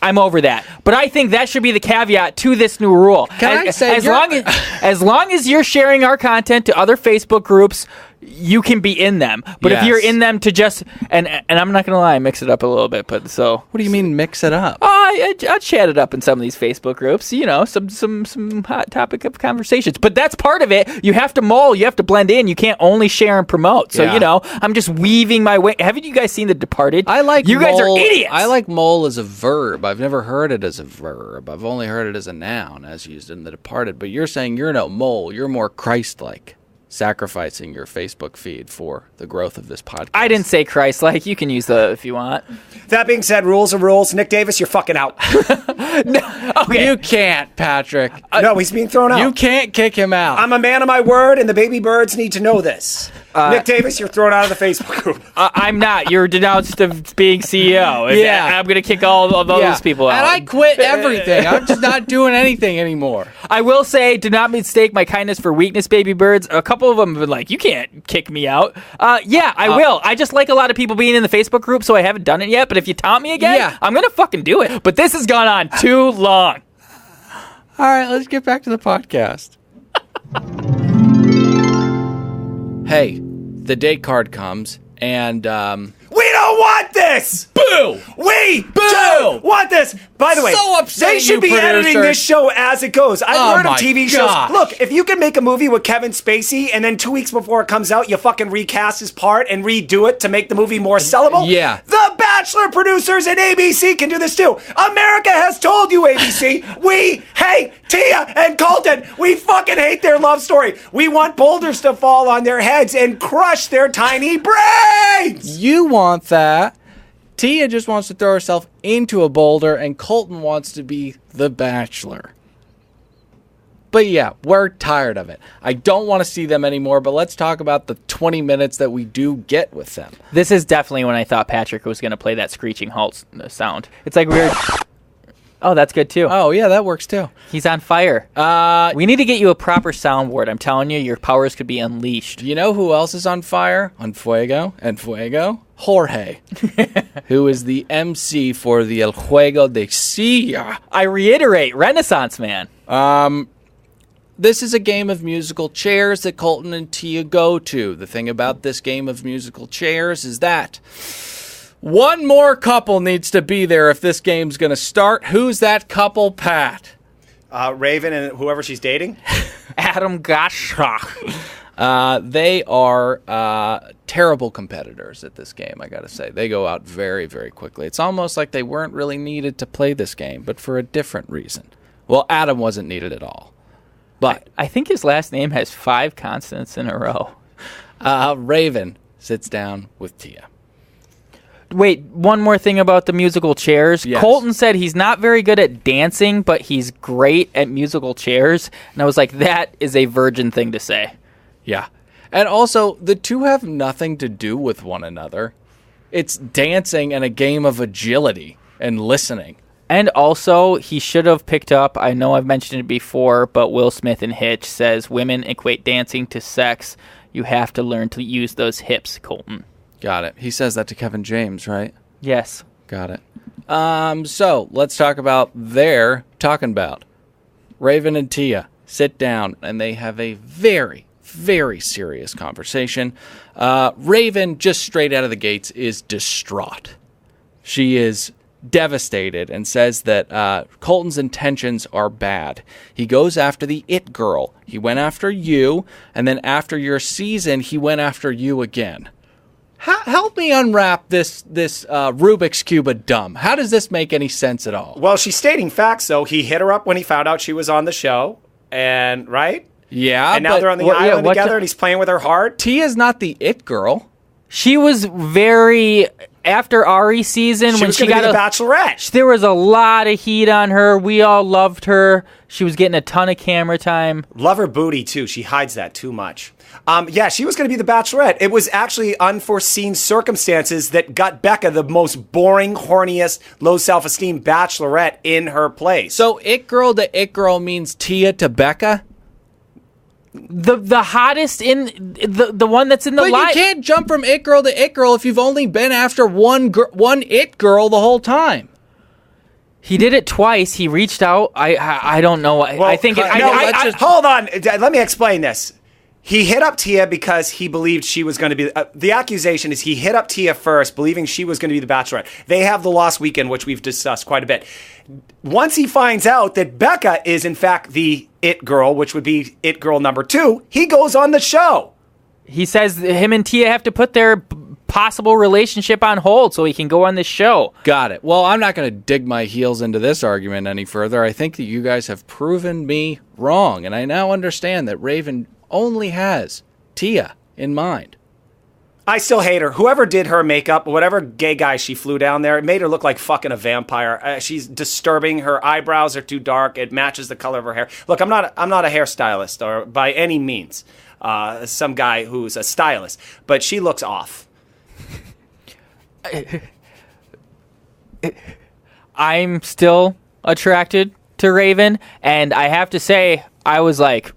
I'm over that. But I think that should be the caveat to this new rule. As long as you're sharing our content to other Facebook groups, you can be in them. But if you're in them to just and I'm not gonna lie, mix it up a little bit. But so what do you mean mix it up? I chat it up in some of these Facebook groups. You know, some hot topic of conversations. But that's part of it. You have to mull. You have to blend in. You can't only share and promote. So you know, I'm just weaving my way. Haven't you guys seen The Departed? I like you guys are idiots. I like mull as a verb. I've never heard it as a verb. I've only heard it as a noun, as used in The Departed. But you're saying you're no mole. You're more Christ-like. Sacrificing your Facebook feed for the growth of this podcast. I didn't say Christ-like. You can use the if you want. That being said, rules are rules. Nick Davis, you're fucking out. Okay. You can't, Patrick. No, he's being thrown out. You can't kick him out. I'm a man of my word, and the baby birds need to know this. Nick Davis, you're thrown out of the Facebook group. I'm not. You're denounced of being CEO. Yeah. I'm going to kick all of those people out. And I quit everything. I'm just not doing anything anymore. I will say, do not mistake my kindness for weakness, baby birds. A couple of them have been like, you can't kick me out. Yeah, I will. I just like a lot of people being in the Facebook group, so I haven't done it yet. But if you taunt me again, I'm going to fucking do it. But this has gone on too long. All right, let's get back to the podcast. Hey, the date card comes, and we don't want this! Boo! We don't want this! By the way, so upset they should you, be producer. editing this show as it goes. I've heard of my TV gosh. shows. Look, if you can make a movie with Kevin Spacey and then 2 weeks before it comes out, you fucking recast his part and redo it to make the movie more sellable. Yeah. The Bachelor producers at ABC can do this too. America has told you, ABC, we hate Tia and Colton. We fucking hate their love story. We want boulders to fall on their heads and crush their tiny brains. You want that. Tia just wants to throw herself into a boulder, and Colton wants to be the Bachelor. But yeah, we're tired of it. I don't want to see them anymore, but let's talk about the 20 minutes that we do get with them. This is definitely when I thought Patrick was going to play that screeching halt sound. It's like weird. Oh, that's good too. Oh, yeah, that works too. He's on fire. We need to get you a proper soundboard. I'm telling you, your powers could be unleashed. You know who else is on fire? On fuego and fuego? Jorge, who is the MC for the El Juego de Silla. I reiterate, Renaissance Man. This is a game of musical chairs that Colton and Tia go to. The thing about this game of musical chairs is that one more couple needs to be there if this game's going to start. Who's that couple, Pat? Raven and whoever she's dating? Adam Gasha. They are terrible competitors at this game, I gotta say. They go out very, very quickly. It's almost like they weren't really needed to play this game, but for a different reason. Well, Adam wasn't needed at all. But I think his last name has 5 consonants in a row. Raven sits down with Tia. Wait, one more thing about the musical chairs. Yes. Colton said he's not very good at dancing, but he's great at musical chairs. And I was like, that is a virgin thing to say. Yeah. And also, the two have nothing to do with one another. It's dancing and a game of agility and listening. And also, he should have picked up, I know I've mentioned it before, but Will Smith in Hitch says women equate dancing to sex. You have to learn to use those hips, Colton. Got it. He says that to Kevin James, right? Yes. Got it. So, let's talk about their talking about. Raven and Tia sit down, and they have a very, Very serious conversation. Raven, just straight out of the gates, is distraught. She is devastated and says that Colton's intentions are bad. He goes after the it girl. He went after you, and then after your season, he went after you again. Help me unwrap this Rubik's Cube of dumb. How does this make any sense at all? Well, she's stating facts, though. He hit her up when he found out she was on the show, and right? Yeah, and now they're on the island together, and he's playing with her heart. Tia's not the it girl. She was very... After Ari's season, when she got the Bachelorette, there was a lot of heat on her. We all loved her. She was getting a ton of camera time. Love her booty, too. She hides that too much. Yeah, she was going to be the Bachelorette. It was actually unforeseen circumstances that got Becca the most boring, horniest, low self-esteem Bachelorette in her place. So it girl to it girl means Tia to Becca? The hottest in the one that's in the light. But you can't jump from it girl to it girl if you've only been after one it girl the whole time. He did it twice. He reached out. I don't know. Well, I think. Hold on. Let me explain this. He hit up Tia because he believed she was going to be... the accusation is he hit up Tia first, believing she was going to be the Bachelorette. They have the Lost Weekend, which we've discussed quite a bit. Once he finds out that Becca is, in fact, the it girl, which would be it girl number 2, he goes on the show. He says him and Tia have to put their possible relationship on hold so he can go on this show. Got it. Well, I'm not going to dig my heels into this argument any further. I think that you guys have proven me wrong, and I now understand that Raven only has Tia in mind. I still hate her. Whoever did her makeup, whatever gay guy she flew down there, it made her look like fucking a vampire. She's disturbing. Her eyebrows are too dark. It matches the color of her hair. Look, I'm not a hairstylist or by any means some guy who's a stylist, but she looks off. I'm still attracted to Raven, and I have to say, I was like,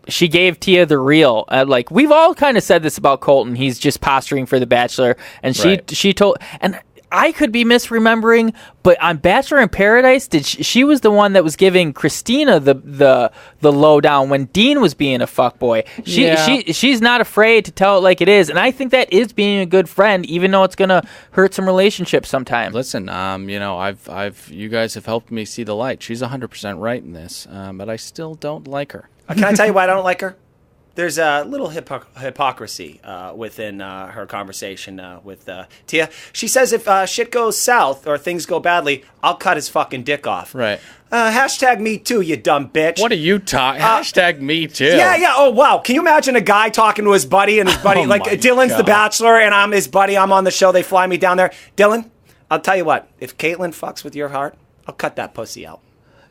she gave Tia the real. Like, we've all kind of said this about Colton. He's just posturing for The Bachelor, and she told, and I could be misremembering, but on Bachelor in Paradise, she was the one that was giving Christina the lowdown when Dean was being a fuckboy. She's not afraid to tell it like it is, and I think that is being a good friend, even though it's gonna hurt some relationships sometimes. Listen, you guys have helped me see the light. She's 100% right in this, but I still don't like her. Can I tell you why I don't like her? There's a little hypocrisy within her conversation with Tia. She says if shit goes south or things go badly, I'll cut his fucking dick off. Right. Hashtag me too, you dumb bitch. What are you talking? Hashtag me too. Yeah. Oh, wow. Can you imagine a guy talking to his buddy and his buddy, Dylan's the Bachelor and I'm his buddy. I'm on the show. They fly me down there. Dylan, I'll tell you what. If Caitlyn fucks with your heart, I'll cut that pussy out.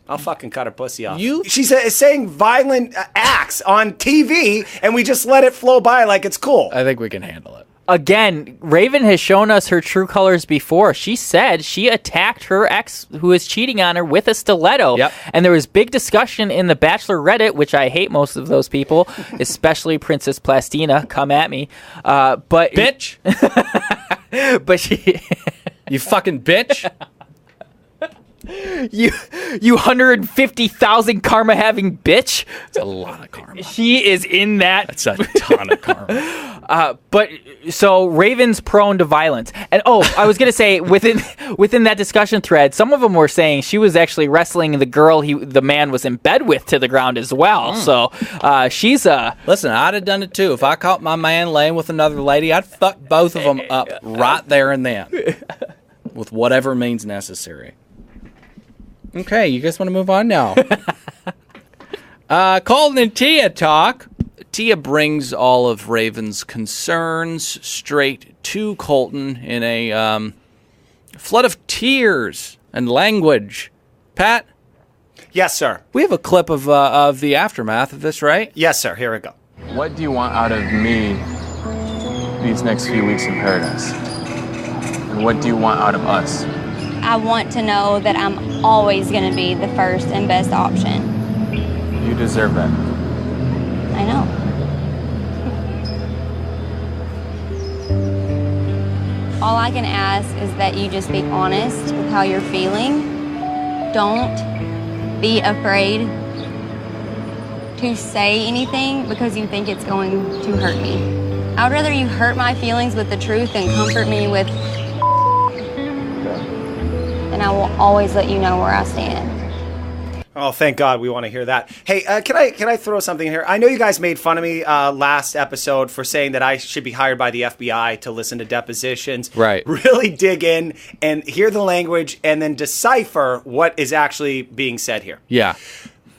I'll fucking cut her pussy off. She's saying violent acts on TV, and we just let it flow by like it's cool. I think we can handle it. Again, Raven has shown us her true colors before. She said she attacked her ex who is cheating on her with a stiletto. Yep. And there was big discussion in the Bachelor Reddit, which I hate most of those people, especially Princess Plastina. Come at me. But bitch. But she... You fucking bitch. You 150,000 karma having bitch. That's a lot of karma. She is in that. That's a ton of karma. But so Raven's prone to violence, and I was gonna say within that discussion thread, some of them were saying she was actually wrestling the girl the man was in bed with to the ground as well. So she's listen. I'd have done it too if I caught my man laying with another lady. I'd fuck both of them up right there and then, with whatever means necessary. Okay, you guys want to move on now? Colton and Tia talk. Tia brings all of Raven's concerns straight to Colton in a flood of tears and language. Pat? Yes, sir. We have a clip of the aftermath of this, right? Yes, sir. Here we go. What do you want out of me these next few weeks in Paradise? And what do you want out of us? I want to know that I'm always going to be the first and best option. You deserve that. I know. All I can ask is that you just be honest with how you're feeling. Don't be afraid to say anything because you think it's going to hurt me. I would rather you hurt my feelings with the truth than comfort me with and I will always let you know where I stand. Oh, thank God we want to hear that. Hey, can I throw something in here? I know you guys made fun of me last episode for saying that I should be hired by the FBI to listen to depositions. Right. Really dig in and hear the language and then decipher what is actually being said here. Yeah.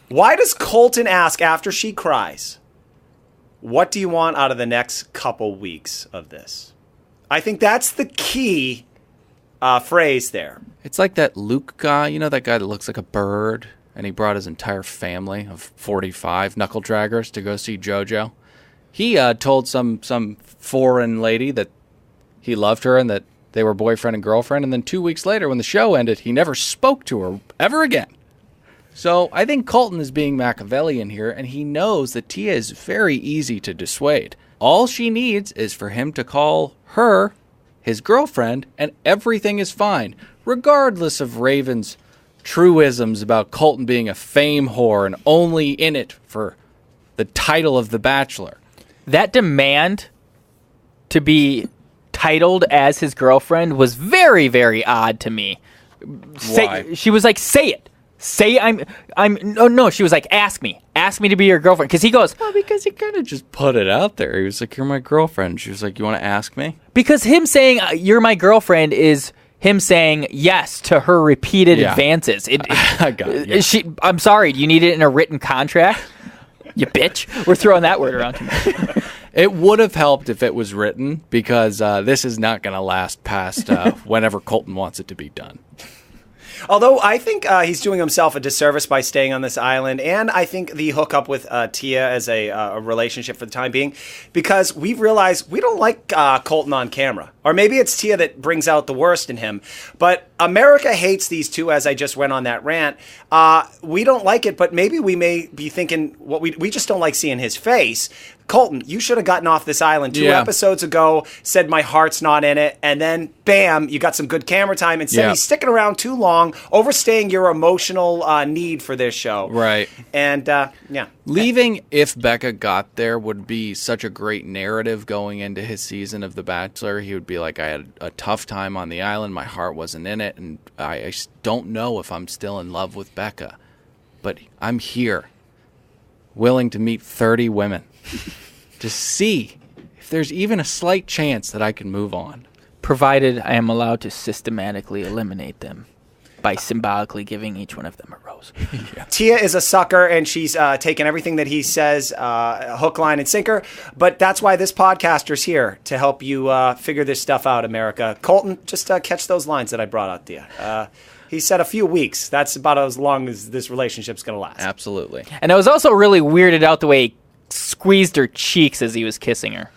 Why does Colton ask after she cries, what do you want out of the next couple weeks of this? I think that's the key phrase there. It's like that Luke guy, you know, that guy that looks like a bird, and he brought his entire family of 45 knuckle draggers to go see JoJo. He told some foreign lady that he loved her and that they were boyfriend and girlfriend, and then 2 weeks later, when the show ended, he never spoke to her ever again. So I think Colton is being Machiavellian here, and he knows that Tia is very easy to dissuade. All she needs is for him to call her his girlfriend, and everything is fine, regardless of Raven's truisms about Colton being a fame whore and only in it for the title of The Bachelor. That demand to be titled as his girlfriend was very, very odd to me. Why? She was like, say it. Say I'm no, she was like, ask me to be your girlfriend. Because he goes, well, because he kind of just put it out there. He was like, you're my girlfriend. She was like, you want to ask me? Because him saying you're my girlfriend is him saying yes to her repeated advances. I got it. Yeah. I'm sorry, do you need it in a written contract? You bitch. We're throwing that word around too much. It would have helped if it was written, because this is not going to last past whenever Colton wants it to be done. Although I think he's doing himself a disservice by staying on this island, and I think the hookup with Tia as a relationship for the time being, because we've realized we don't like Colton on camera. Or maybe it's Tia that brings out the worst in him. But America hates these two, as I just went on that rant. We don't like it, but maybe we may be thinking what we just don't like seeing his face. Colton, you should have gotten off this island 2 episodes ago, said my heart's not in it, and then, bam, you got some good camera time. Instead, he's sticking around too long, overstaying your emotional need for this show. Right. And, leaving if Becca got there would be such a great narrative going into his season of The Bachelor. He would be like, I had a tough time on the island, my heart wasn't in it, and I don't know if I'm still in love with Becca. But I'm here, willing to meet 30 women. To see if there's even a slight chance that I can move on. Provided I am allowed to systematically eliminate them by symbolically giving each one of them a rose. Tia is a sucker, and she's taken everything that he says, hook, line, and sinker. But that's why this podcaster's here, to help you figure this stuff out, America. Colton, just catch those lines that I brought out to you. He said a few weeks. That's about as long as this relationship's going to last. Absolutely. And I was also really weirded out the way he squeezed her cheeks as he was kissing her.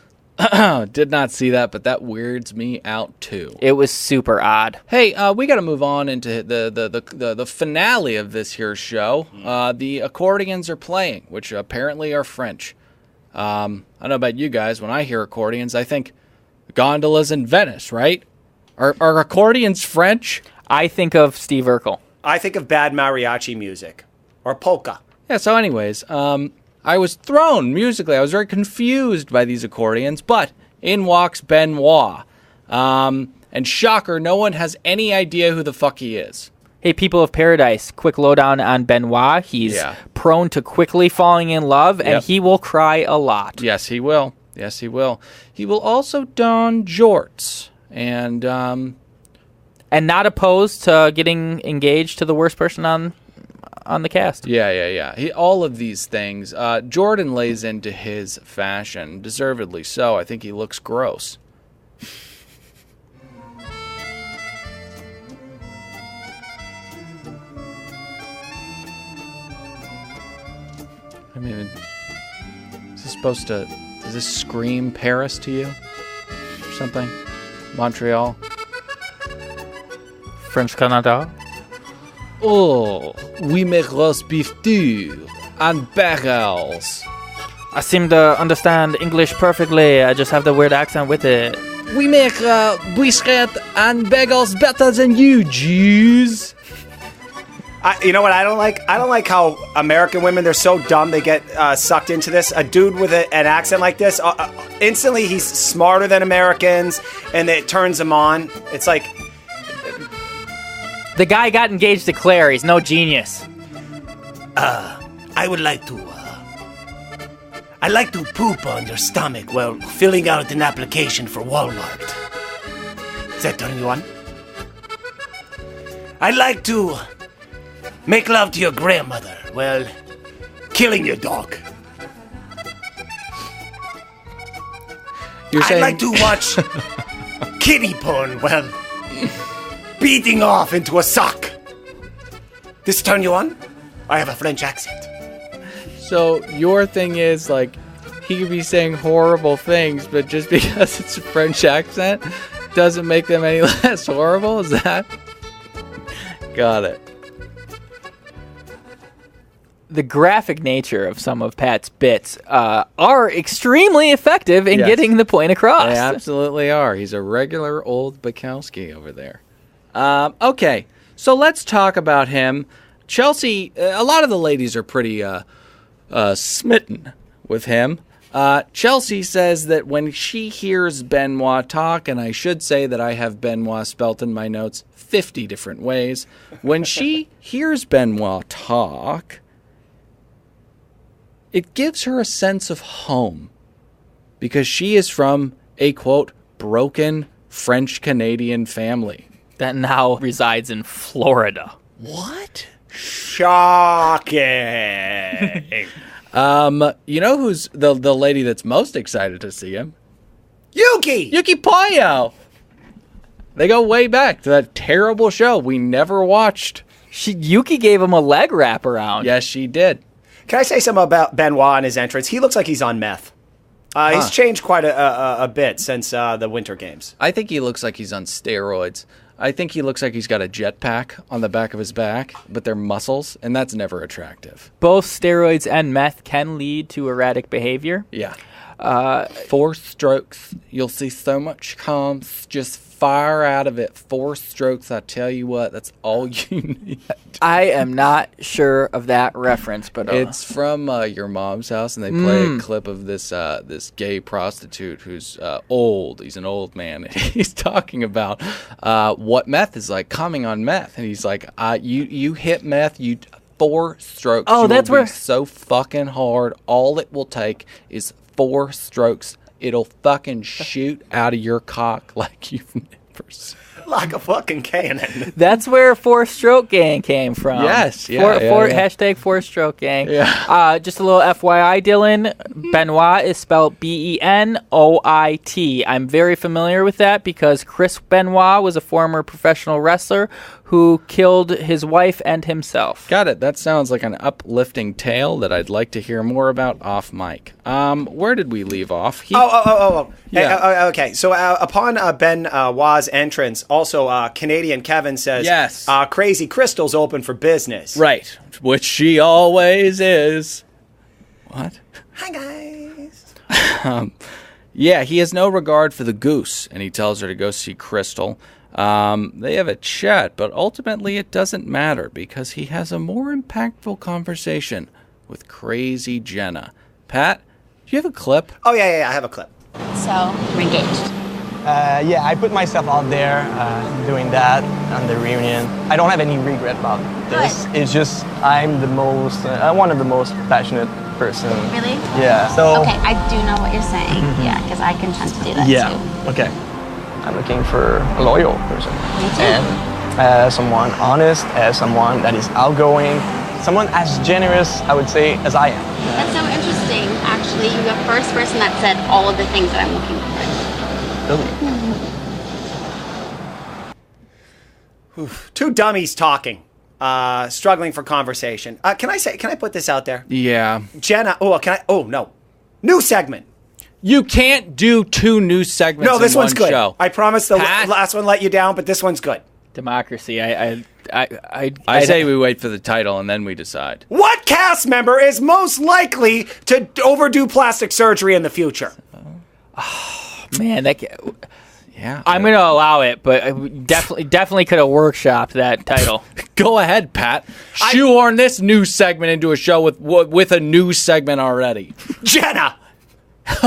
Did not see that, but that weirds me out too. It was super odd. Hey, we got to move on into the finale of this here show. The accordions are playing, which apparently are French. I don't know about you guys. When I hear accordions, I think gondolas in Venice, right? Are accordions French? I think of Steve Urkel. I think of bad mariachi music or polka. Yeah. So, anyways, I was thrown musically. I was very confused by these accordions, but in walks Benoit. And shocker, no one has any idea who the fuck he is. Hey, people of Paradise, quick lowdown on Benoit. He's prone to quickly falling in love, and he will cry a lot. Yes, he will. Yes, he will. He will also don jorts. And not opposed to getting engaged to the worst person on the cast. Yeah. All of these things. Jordan lays into his fashion, deservedly so. I think he looks gross. I mean, does this scream Paris to you? Or something? Montreal? French Canada? Oh, we make roast beef too, and bagels. I seem to understand English perfectly. I just have the weird accent with it. We make brisket and bagels better than you, Jews. You know what I don't like? I don't like how American women, they're so dumb, they get sucked into this. A dude with an accent like this, instantly he's smarter than Americans, and it turns him on. It's like... The guy got engaged to Claire. He's no genius. I would like to... I like to poop on your stomach while filling out an application for Walmart. Does that turn you on? I'd like to... make love to your grandmother while killing your dog. I'd like to watch kitty porn while beating off into a sock. This turn you on? I have a French accent. So your thing is, like, he could be saying horrible things, but just because it's a French accent doesn't make them any less horrible? Is that? Got it. The graphic nature of some of Pat's bits are extremely effective in getting the point across. They absolutely are. He's a regular old Bukowski over there. Okay, so let's talk about him. Chelsea, a lot of the ladies are pretty smitten with him. Chelsea says that when she hears Benoit talk, and I should say that I have Benoit spelt in my notes 50 different ways. When she hears Benoit talk, it gives her a sense of home because she is from a, quote, broken French-Canadian family. That now resides in Florida. What? Shocking. You know who's the lady that's most excited to see him? Yuki Pollo. They go way back to that terrible show we never watched. Yuki gave him a leg wrap around. Yes, she did. Can I say something about Benoit and his entrance? He looks like he's on meth. He's changed quite a bit since the Winter Games. I think he looks like he's on steroids. I think he looks like he's got a jetpack on the back of his back, but they're muscles, and that's never attractive. Both steroids and meth can lead to erratic behavior. Yeah. 4 strokes, you'll see so much cum, just fire out of it. 4 strokes, I tell you what, that's all you need. I am not sure of that reference, but it's from Your Mom's House, and they play a clip of this this gay prostitute who's old. He's an old man, and he's talking about what meth is like, coming on meth, and he's like, you hit meth, 4 strokes. Oh, that's where so fucking hard. All it will take is 4 strokes. It'll fucking shoot out of your cock like you've never seen. Like a fucking cannon. That's where 4-Stroke Gang came from. Yes. Hashtag 4-Stroke Gang. Yeah. Just a little FYI, Dylan. Benoit is spelled Benoit. I'm very familiar with that because Chris Benoit was a former professional wrestler who killed his wife and himself. Got it. That sounds like an uplifting tale that I'd like to hear more about off mic. Where did we leave off? Yeah. Okay. So upon Benoit's entrance, also Canadian Kevin says, yes, Crazy Crystal's open for business. Right. Which she always is. What? Hi, guys. Yeah, he has no regard for the goose, and he tells her to go see Crystal. They have a chat, but ultimately it doesn't matter because he has a more impactful conversation with Crazy Jenna. Pat, do you have a clip? Oh, yeah, I have a clip. So, we're engaged. Yeah, I put myself out there doing that on the reunion. I don't have any regret about this. Good. It's just I'm the most, one of the most passionate person. Really? Yeah. So. Okay, I do know what you're saying. Mm-hmm. Yeah, because I can tend to do that too. Okay. I'm looking for a loyal person. Me too. And someone honest, someone that is outgoing, someone as generous, I would say, as I am. That's so interesting. Actually, you're the first person that said all of the things that I'm looking for. Really? Mm-hmm. Two dummies talking, struggling for conversation. Can I put this out there? Yeah. Jenna, no. New segment. You can't do 2 new segments No, this in one's one good. Show. I promise the last one let you down, but this one's good. Democracy. I say we wait for the title and then we decide. What cast member is most likely to overdo plastic surgery in the future? Oh, man, Yeah. I'm going to allow it, but I definitely could have workshopped that title. Go ahead, Pat. Shoehorn this news segment into a show with a news segment already. Jenna!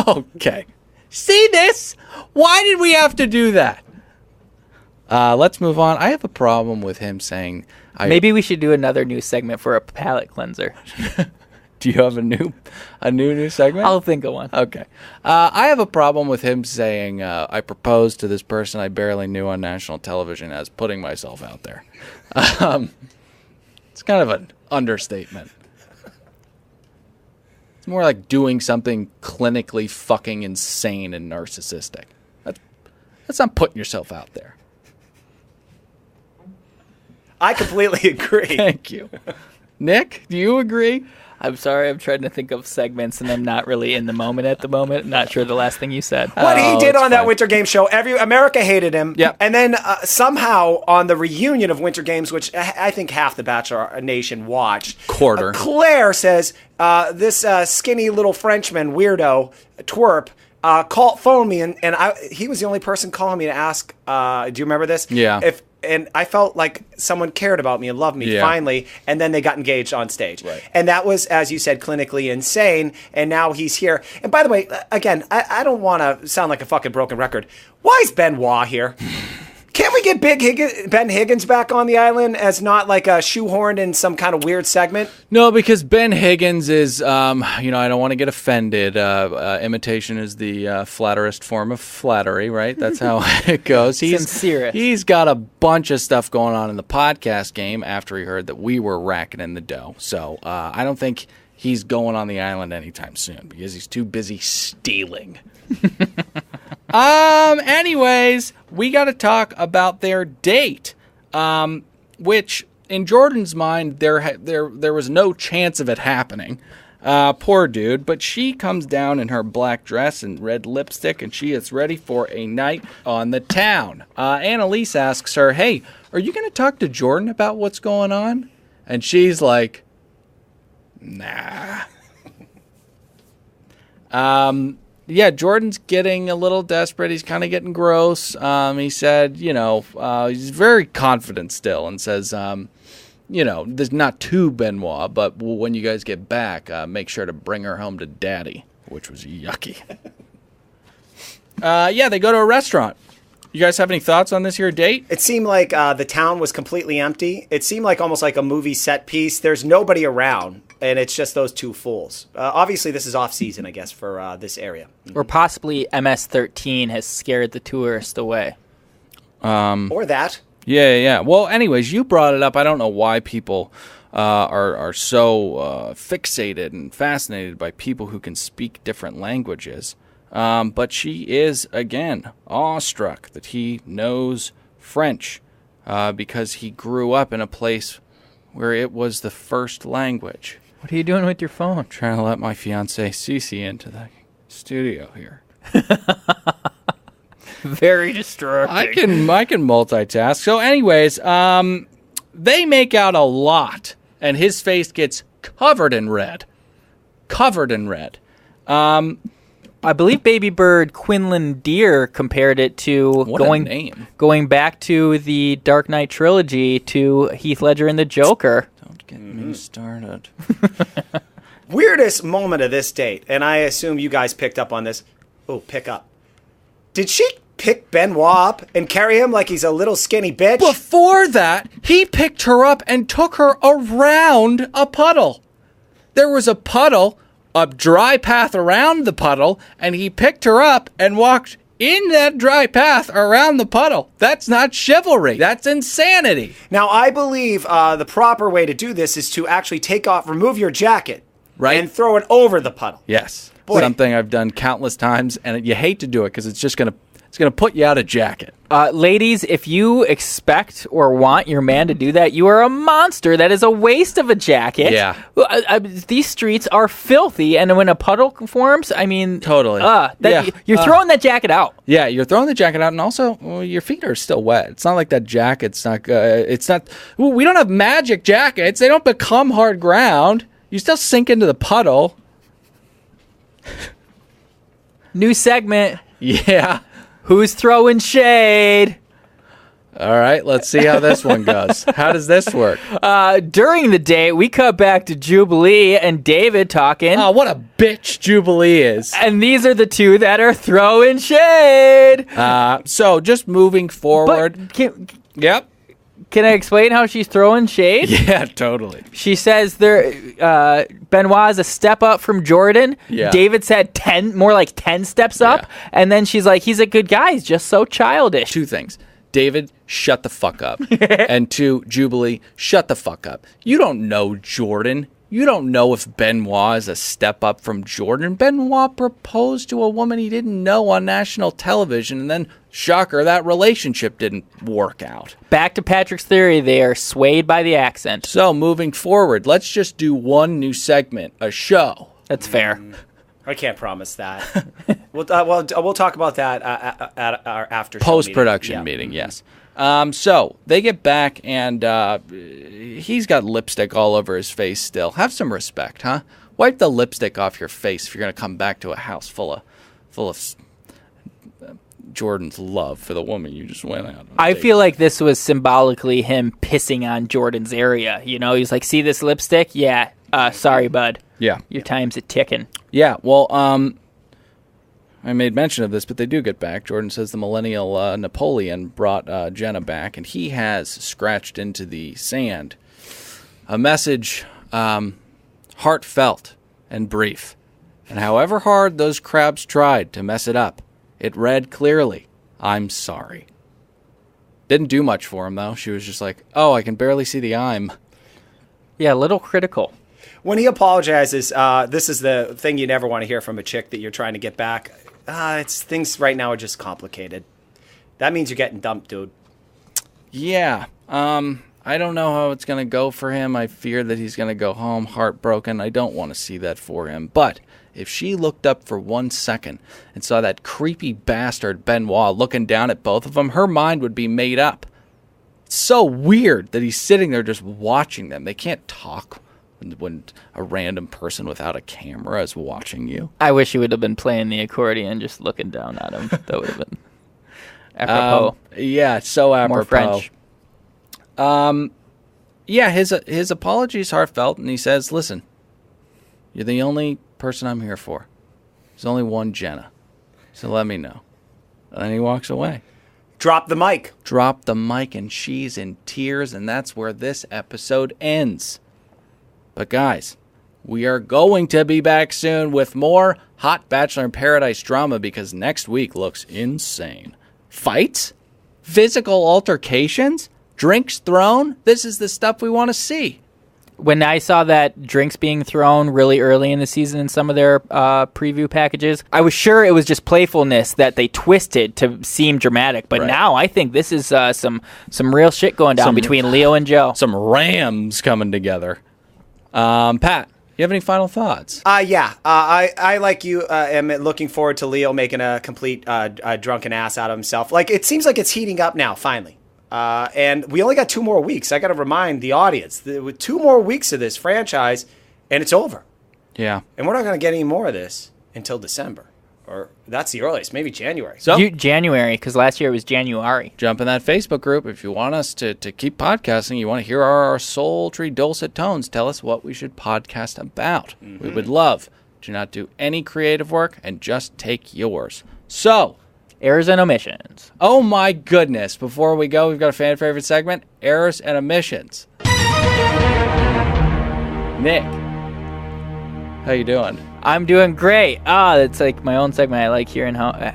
Okay. See this? Why did we have to do that? Let's move on. I have a problem with him saying... Maybe we should do another news segment for a palate cleanser. Do you have a new segment? I'll think of one. Okay. I have a problem with him saying, I proposed to this person I barely knew on national television as putting myself out there. It's kind of an understatement. It's more like doing something clinically fucking insane and narcissistic. That's not putting yourself out there. I completely agree. Thank you. Nick, do you agree? I'm sorry, I'm trying to think of segments, and I'm not really in the moment at the moment. Not sure the last thing you said. What he did on that Winter Games show, America hated him. Yep. And then somehow on the reunion of Winter Games, which I think half the Bachelor Nation watched, quarter, Claire says, this skinny little Frenchman, weirdo, twerp, phoned me, and he was the only person calling me to ask, do you remember this? Yeah. And I felt like someone cared about me and loved me finally, and then they got engaged on stage. Right. And that was, as you said, clinically insane, and now he's here. And by the way, again, I don't want to sound like a fucking broken record. Why is Benoit here? Can't we get Ben Higgins back on the island as not like a shoehorned in some kind of weird segment? No, because Ben Higgins is, I don't want to get offended. Imitation is the flatterest form of flattery, right? That's how it goes. Sincerest. He's got a bunch of stuff going on in the podcast game after he heard that we were racking in the dough. So I don't think he's going on the island anytime soon because he's too busy stealing. Anyways, we got to talk about their date, which in Jordan's mind, there was no chance of it happening. Poor dude, but she comes down in her black dress and red lipstick, and she is ready for a night on the town. Annalise asks her, hey, are you going to talk to Jordan about what's going on? And she's like, nah. Yeah, Jordan's getting a little desperate. He's kind of getting gross. He said, he's very confident still and says, there's not two Benoit, but when you guys get back, make sure to bring her home to Daddy, which was yucky. They go to a restaurant. You guys have any thoughts on this here date? It seemed like the town was completely empty. It seemed like almost like a movie set piece. There's nobody around, and it's just those two fools. Obviously, this is off-season, I guess, for this area. Or possibly MS-13 has scared the tourists away. Or that. Yeah. Well, anyways, you brought it up. I don't know why people are so fixated and fascinated by people who can speak different languages. But she is, again, awestruck that he knows French because he grew up in a place where it was the first language. What are you doing with your phone? I'm trying to let my fiancée Cece into the studio here. Very distracting. I can multitask. So anyways, they make out a lot, and his face gets covered in red. I believe Baby Bird Quinlan Deer compared it to going back to the Dark Knight trilogy to Heath Ledger and the Joker. Don't get me started. Weirdest moment of this date, and I assume you guys picked up on this. Oh, pick up. Did she pick Benoit up and carry him like he's a little skinny bitch? Before that, he picked her up and took her around a puddle. There was a puddle, a dry path around the puddle, and he picked her up and walked in that dry path around the puddle. That's not chivalry. That's insanity. Now, I believe the proper way to do this is to actually remove your jacket, right, and throw it over the puddle. Yes. Boy. Something I've done countless times, and you hate to do it because it's just going to put you out of jacket. Ladies, if you expect or want your man to do that, you are a monster. That is a waste of a jacket. Yeah. These streets are filthy, and when a puddle forms, I mean... Totally. You're throwing that jacket out. Yeah, you're throwing the jacket out, and also, your feet are still wet. It's not like that jacket's not... we don't have magic jackets. They don't become hard ground. You still sink into the puddle. New segment. Yeah. Who's throwing shade? All right, let's see how this one goes. How does this work? During the date, we cut back to Jubilee and David talking. Oh, what a bitch Jubilee is. And these are the two that are throwing shade. So just moving forward. Yep. Can I explain how she's throwing shade? Yeah, totally. She says Benoit is a step up from Jordan. Yeah. David said 10, more like 10 steps up. Yeah. And then she's like, he's a good guy. He's just so childish. Two things. David, shut the fuck up. And two, Jubilee, shut the fuck up. You don't know Jordan. You don't know if Benoit is a step up from Jordan. Benoit proposed to a woman he didn't know on national television, and then, shocker, that relationship didn't work out. Back to Patrick's theory, they are swayed by the accent. So, moving forward, let's just do one new segment, a show. That's fair. I can't promise that. we'll talk about that at our after post-production meeting. Yes. So they get back, and he's got lipstick all over his face still. Have some respect, huh? Wipe the lipstick off your face if you're going to come back to a house full of Jordan's love for the woman you just went out on. I feel like this was symbolically him pissing on Jordan's area. You know, he's like, see this lipstick? Yeah. Sorry, bud. Yeah. Your time's a-ticking. Yeah, well, I made mention of this, but they do get back. Jordan says the millennial Napoleon brought Jenna back, and he has scratched into the sand a message heartfelt and brief. And however hard those crabs tried to mess it up, it read clearly, "I'm sorry." Didn't do much for him, though. She was just like, oh, I can barely see the I'm. Yeah, a little critical. When he apologizes, this is the thing you never want to hear from a chick that you're trying to get back. Things right now are just complicated. That means you're getting dumped, dude. Yeah. I don't know how it's going to go for him. I fear that he's going to go home heartbroken. I don't want to see that for him. But if she looked up for 1 second and saw that creepy bastard Benoit looking down at both of them, her mind would be made up. It's so weird that he's sitting there just watching them. They can't talk when a random person without a camera is watching you. I wish he would have been playing the accordion, just looking down at him. That would have been apropos. Yeah, so apropos. More French. Yeah, his apology is heartfelt, and he says, listen, you're the only person I'm here for. There's only one Jenna, so let me know. And then he walks away. Drop the mic. Drop the mic, and she's in tears, and that's where this episode ends. But guys, we are going to be back soon with more Hot Bachelor in Paradise drama because next week looks insane. Fights? Physical altercations? Drinks thrown? This is the stuff we want to see. When I saw that drinks being thrown really early in the season in some of their preview packages, I was sure it was just playfulness that they twisted to seem dramatic. But now I think this is some real shit going down between Leo and Joe. Some rams coming together. Pat, you have any final thoughts? I like you am looking forward to Leo making a complete drunken ass out of himself. Like, it seems like it's heating up now, finally. And we only got 2 more weeks. I got to remind the audience, with 2 more weeks of this franchise, and it's over. Yeah. And we're not going to get any more of this until December. Or that's the earliest, maybe January. So January, because last year it was January. Jump in that Facebook group. If you want us to keep podcasting, you want to hear our sultry, dulcet tones, tell us what we should podcast about. Mm-hmm. We would love to not do any creative work and just take yours. So, errors and omissions. Oh my goodness. Before we go, we've got a fan favorite segment, errors and omissions. Nick, how you doing? I'm doing great. It's like my own segment. I like hearing how...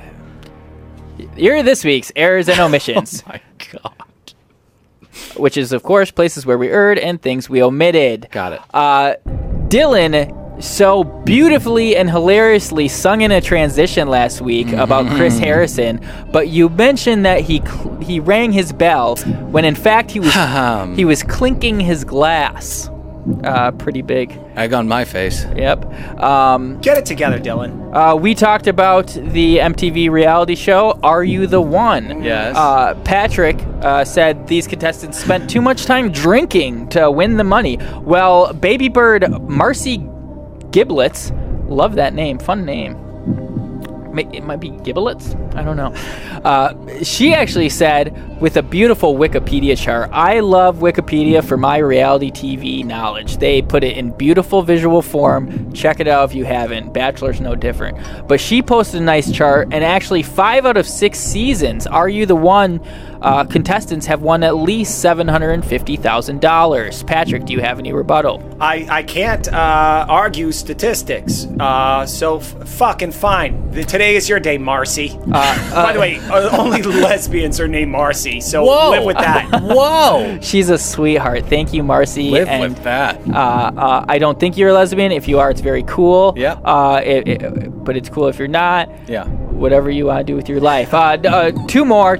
Here are this week's errors and omissions. Oh my God. Which is, of course, places where we erred and things we omitted. Got it. Dylan so beautifully and hilariously sung in a transition last week about Chris Harrison, but you mentioned that he rang his bell when in fact he was clinking his glass. Pretty big. Egg on my face. Yep. Get it together, Dylan. We talked about the MTV reality show, Are You the One? Yes. Patrick said these contestants spent too much time drinking to win the money. Well, baby bird Marcy Giblets, love that name, fun name. It might be giblets. I don't know. She actually said, with a beautiful Wikipedia chart, I love Wikipedia for my reality TV knowledge. They put it in beautiful visual form. Check it out if you haven't. Bachelor's no different. But she posted a nice chart, and actually 5 out of 6 seasons, Are You the One? Contestants have won at least $750,000. Patrick, do you have any rebuttal? I can't argue statistics, so fucking fine. Today is your day, Marcy. By the way, only lesbians are named Marcy, so live with that. Whoa! She's a sweetheart. Thank you, Marcy. Live with that. I don't think you're a lesbian. If you are, it's very cool. Yeah. But it's cool if you're not. Yeah. Whatever you want to do with your life. Two more.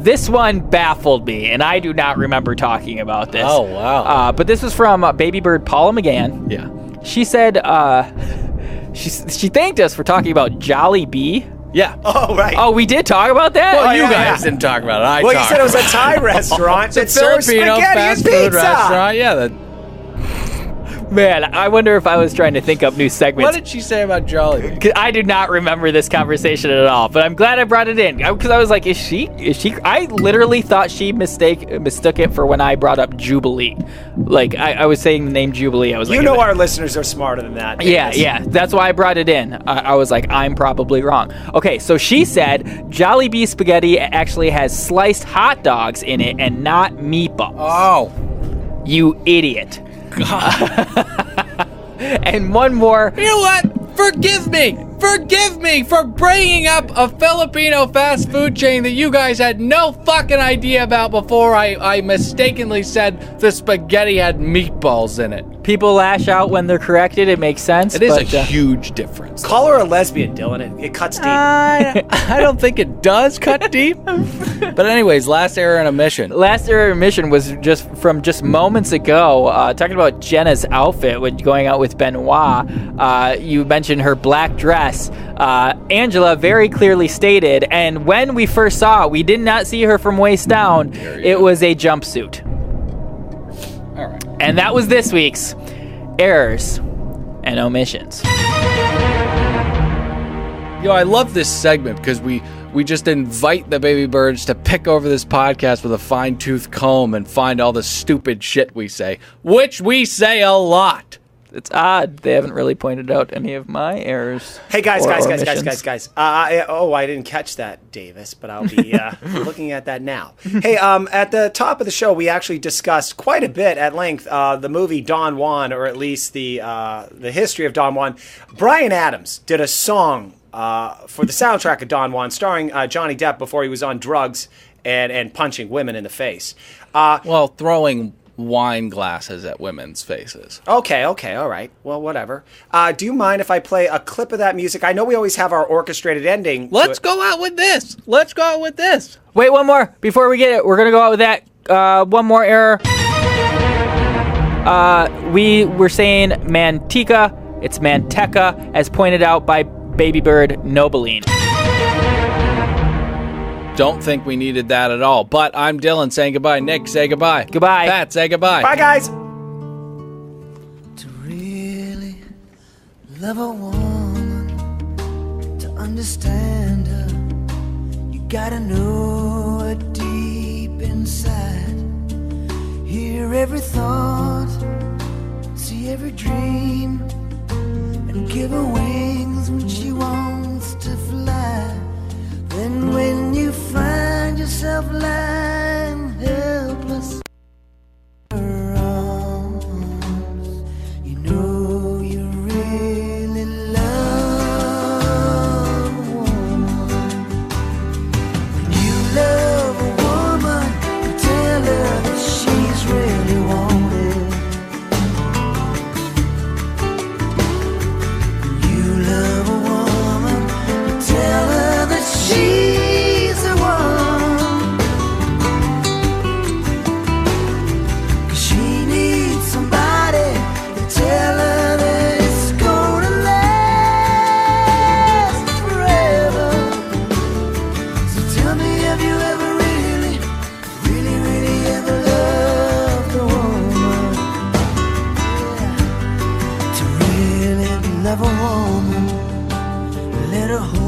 This one baffled me, and I do not remember talking about this. Oh, wow. But this was from Baby Bird Paula McGann. Yeah. She said she thanked us for talking about Jolly Bee. Yeah. Oh, right. Oh, we did talk about that? Well, you guys didn't talk about it. Well, you said it was a Thai restaurant that serves Filipino spaghetti fast and food pizza. restaurant. Yeah. Man, I wonder if I was trying to think up new segments. What did she say about Jolly? I do not remember this conversation at all, but I'm glad I brought it in because I was like, is she? I literally thought she mistook it for when I brought up Jubilee. Like I was saying the name Jubilee. I was like, you know, our listeners are smarter than that. Yeah. That's why I brought it in. I was like, I'm probably wrong. Okay, so she said Jolly Bee spaghetti actually has sliced hot dogs in it and not meatballs. Oh, you idiot. And one more. You know what? Forgive me for bringing up a Filipino fast food chain that you guys had no fucking idea about before I mistakenly said the spaghetti had meatballs in it. People lash out when they're corrected. It makes sense. It is a huge difference. Call her a lesbian, Dylan. It cuts deep. I don't think it does cut deep. But anyways, last error and omission. Last error and omission was just moments ago, talking about Jenna's outfit when going out with Benoit. You mentioned her black dress. Angela very clearly stated, and when we first saw it, we did not see her from waist down. It was a jumpsuit. All right. And that was this week's errors and omissions. I love this segment because we just invite the baby birds to pick over this podcast with a fine-tooth comb and find all the stupid shit we say, which we say a lot. It's odd. They haven't really pointed out any of my errors. Hey, guys. or I didn't catch that, Davis, but I'll be looking at that now. Hey, at the top of the show, we actually discussed quite a bit at length the movie Don Juan, or at least the history of Don Juan. Bryan Adams did a song for the soundtrack of Don Juan, starring Johnny Depp before he was on drugs and punching women in the face. Throwing wine glasses at women's faces. Okay, all right. Well, whatever. Do you mind if I play a clip of that music? I know we always have our orchestrated ending. Let's go out with this. Wait, one more. Before we get it, we're going to go out with that. One more error. We were saying Manteca. It's Manteca, as pointed out by Baby Bird Nobeline. Don't think we needed that at all. But I'm Dylan saying goodbye. Nick, say goodbye. Goodbye. Pat, say goodbye. Bye, guys. To really love a woman, to understand her, you gotta know her deep inside. Hear every thought, see every dream, and give her wings when she wants to fly. Then when you find yourself lying helpless in her arms, you know you really love a woman. When you love a woman, you tell her that she's really wanted. When you love a woman, you tell her she's the one, 'cause she needs somebody to tell her that it's gonna last forever. So tell me, have you ever really ever loved a woman? Yeah. To really love a woman, let her hold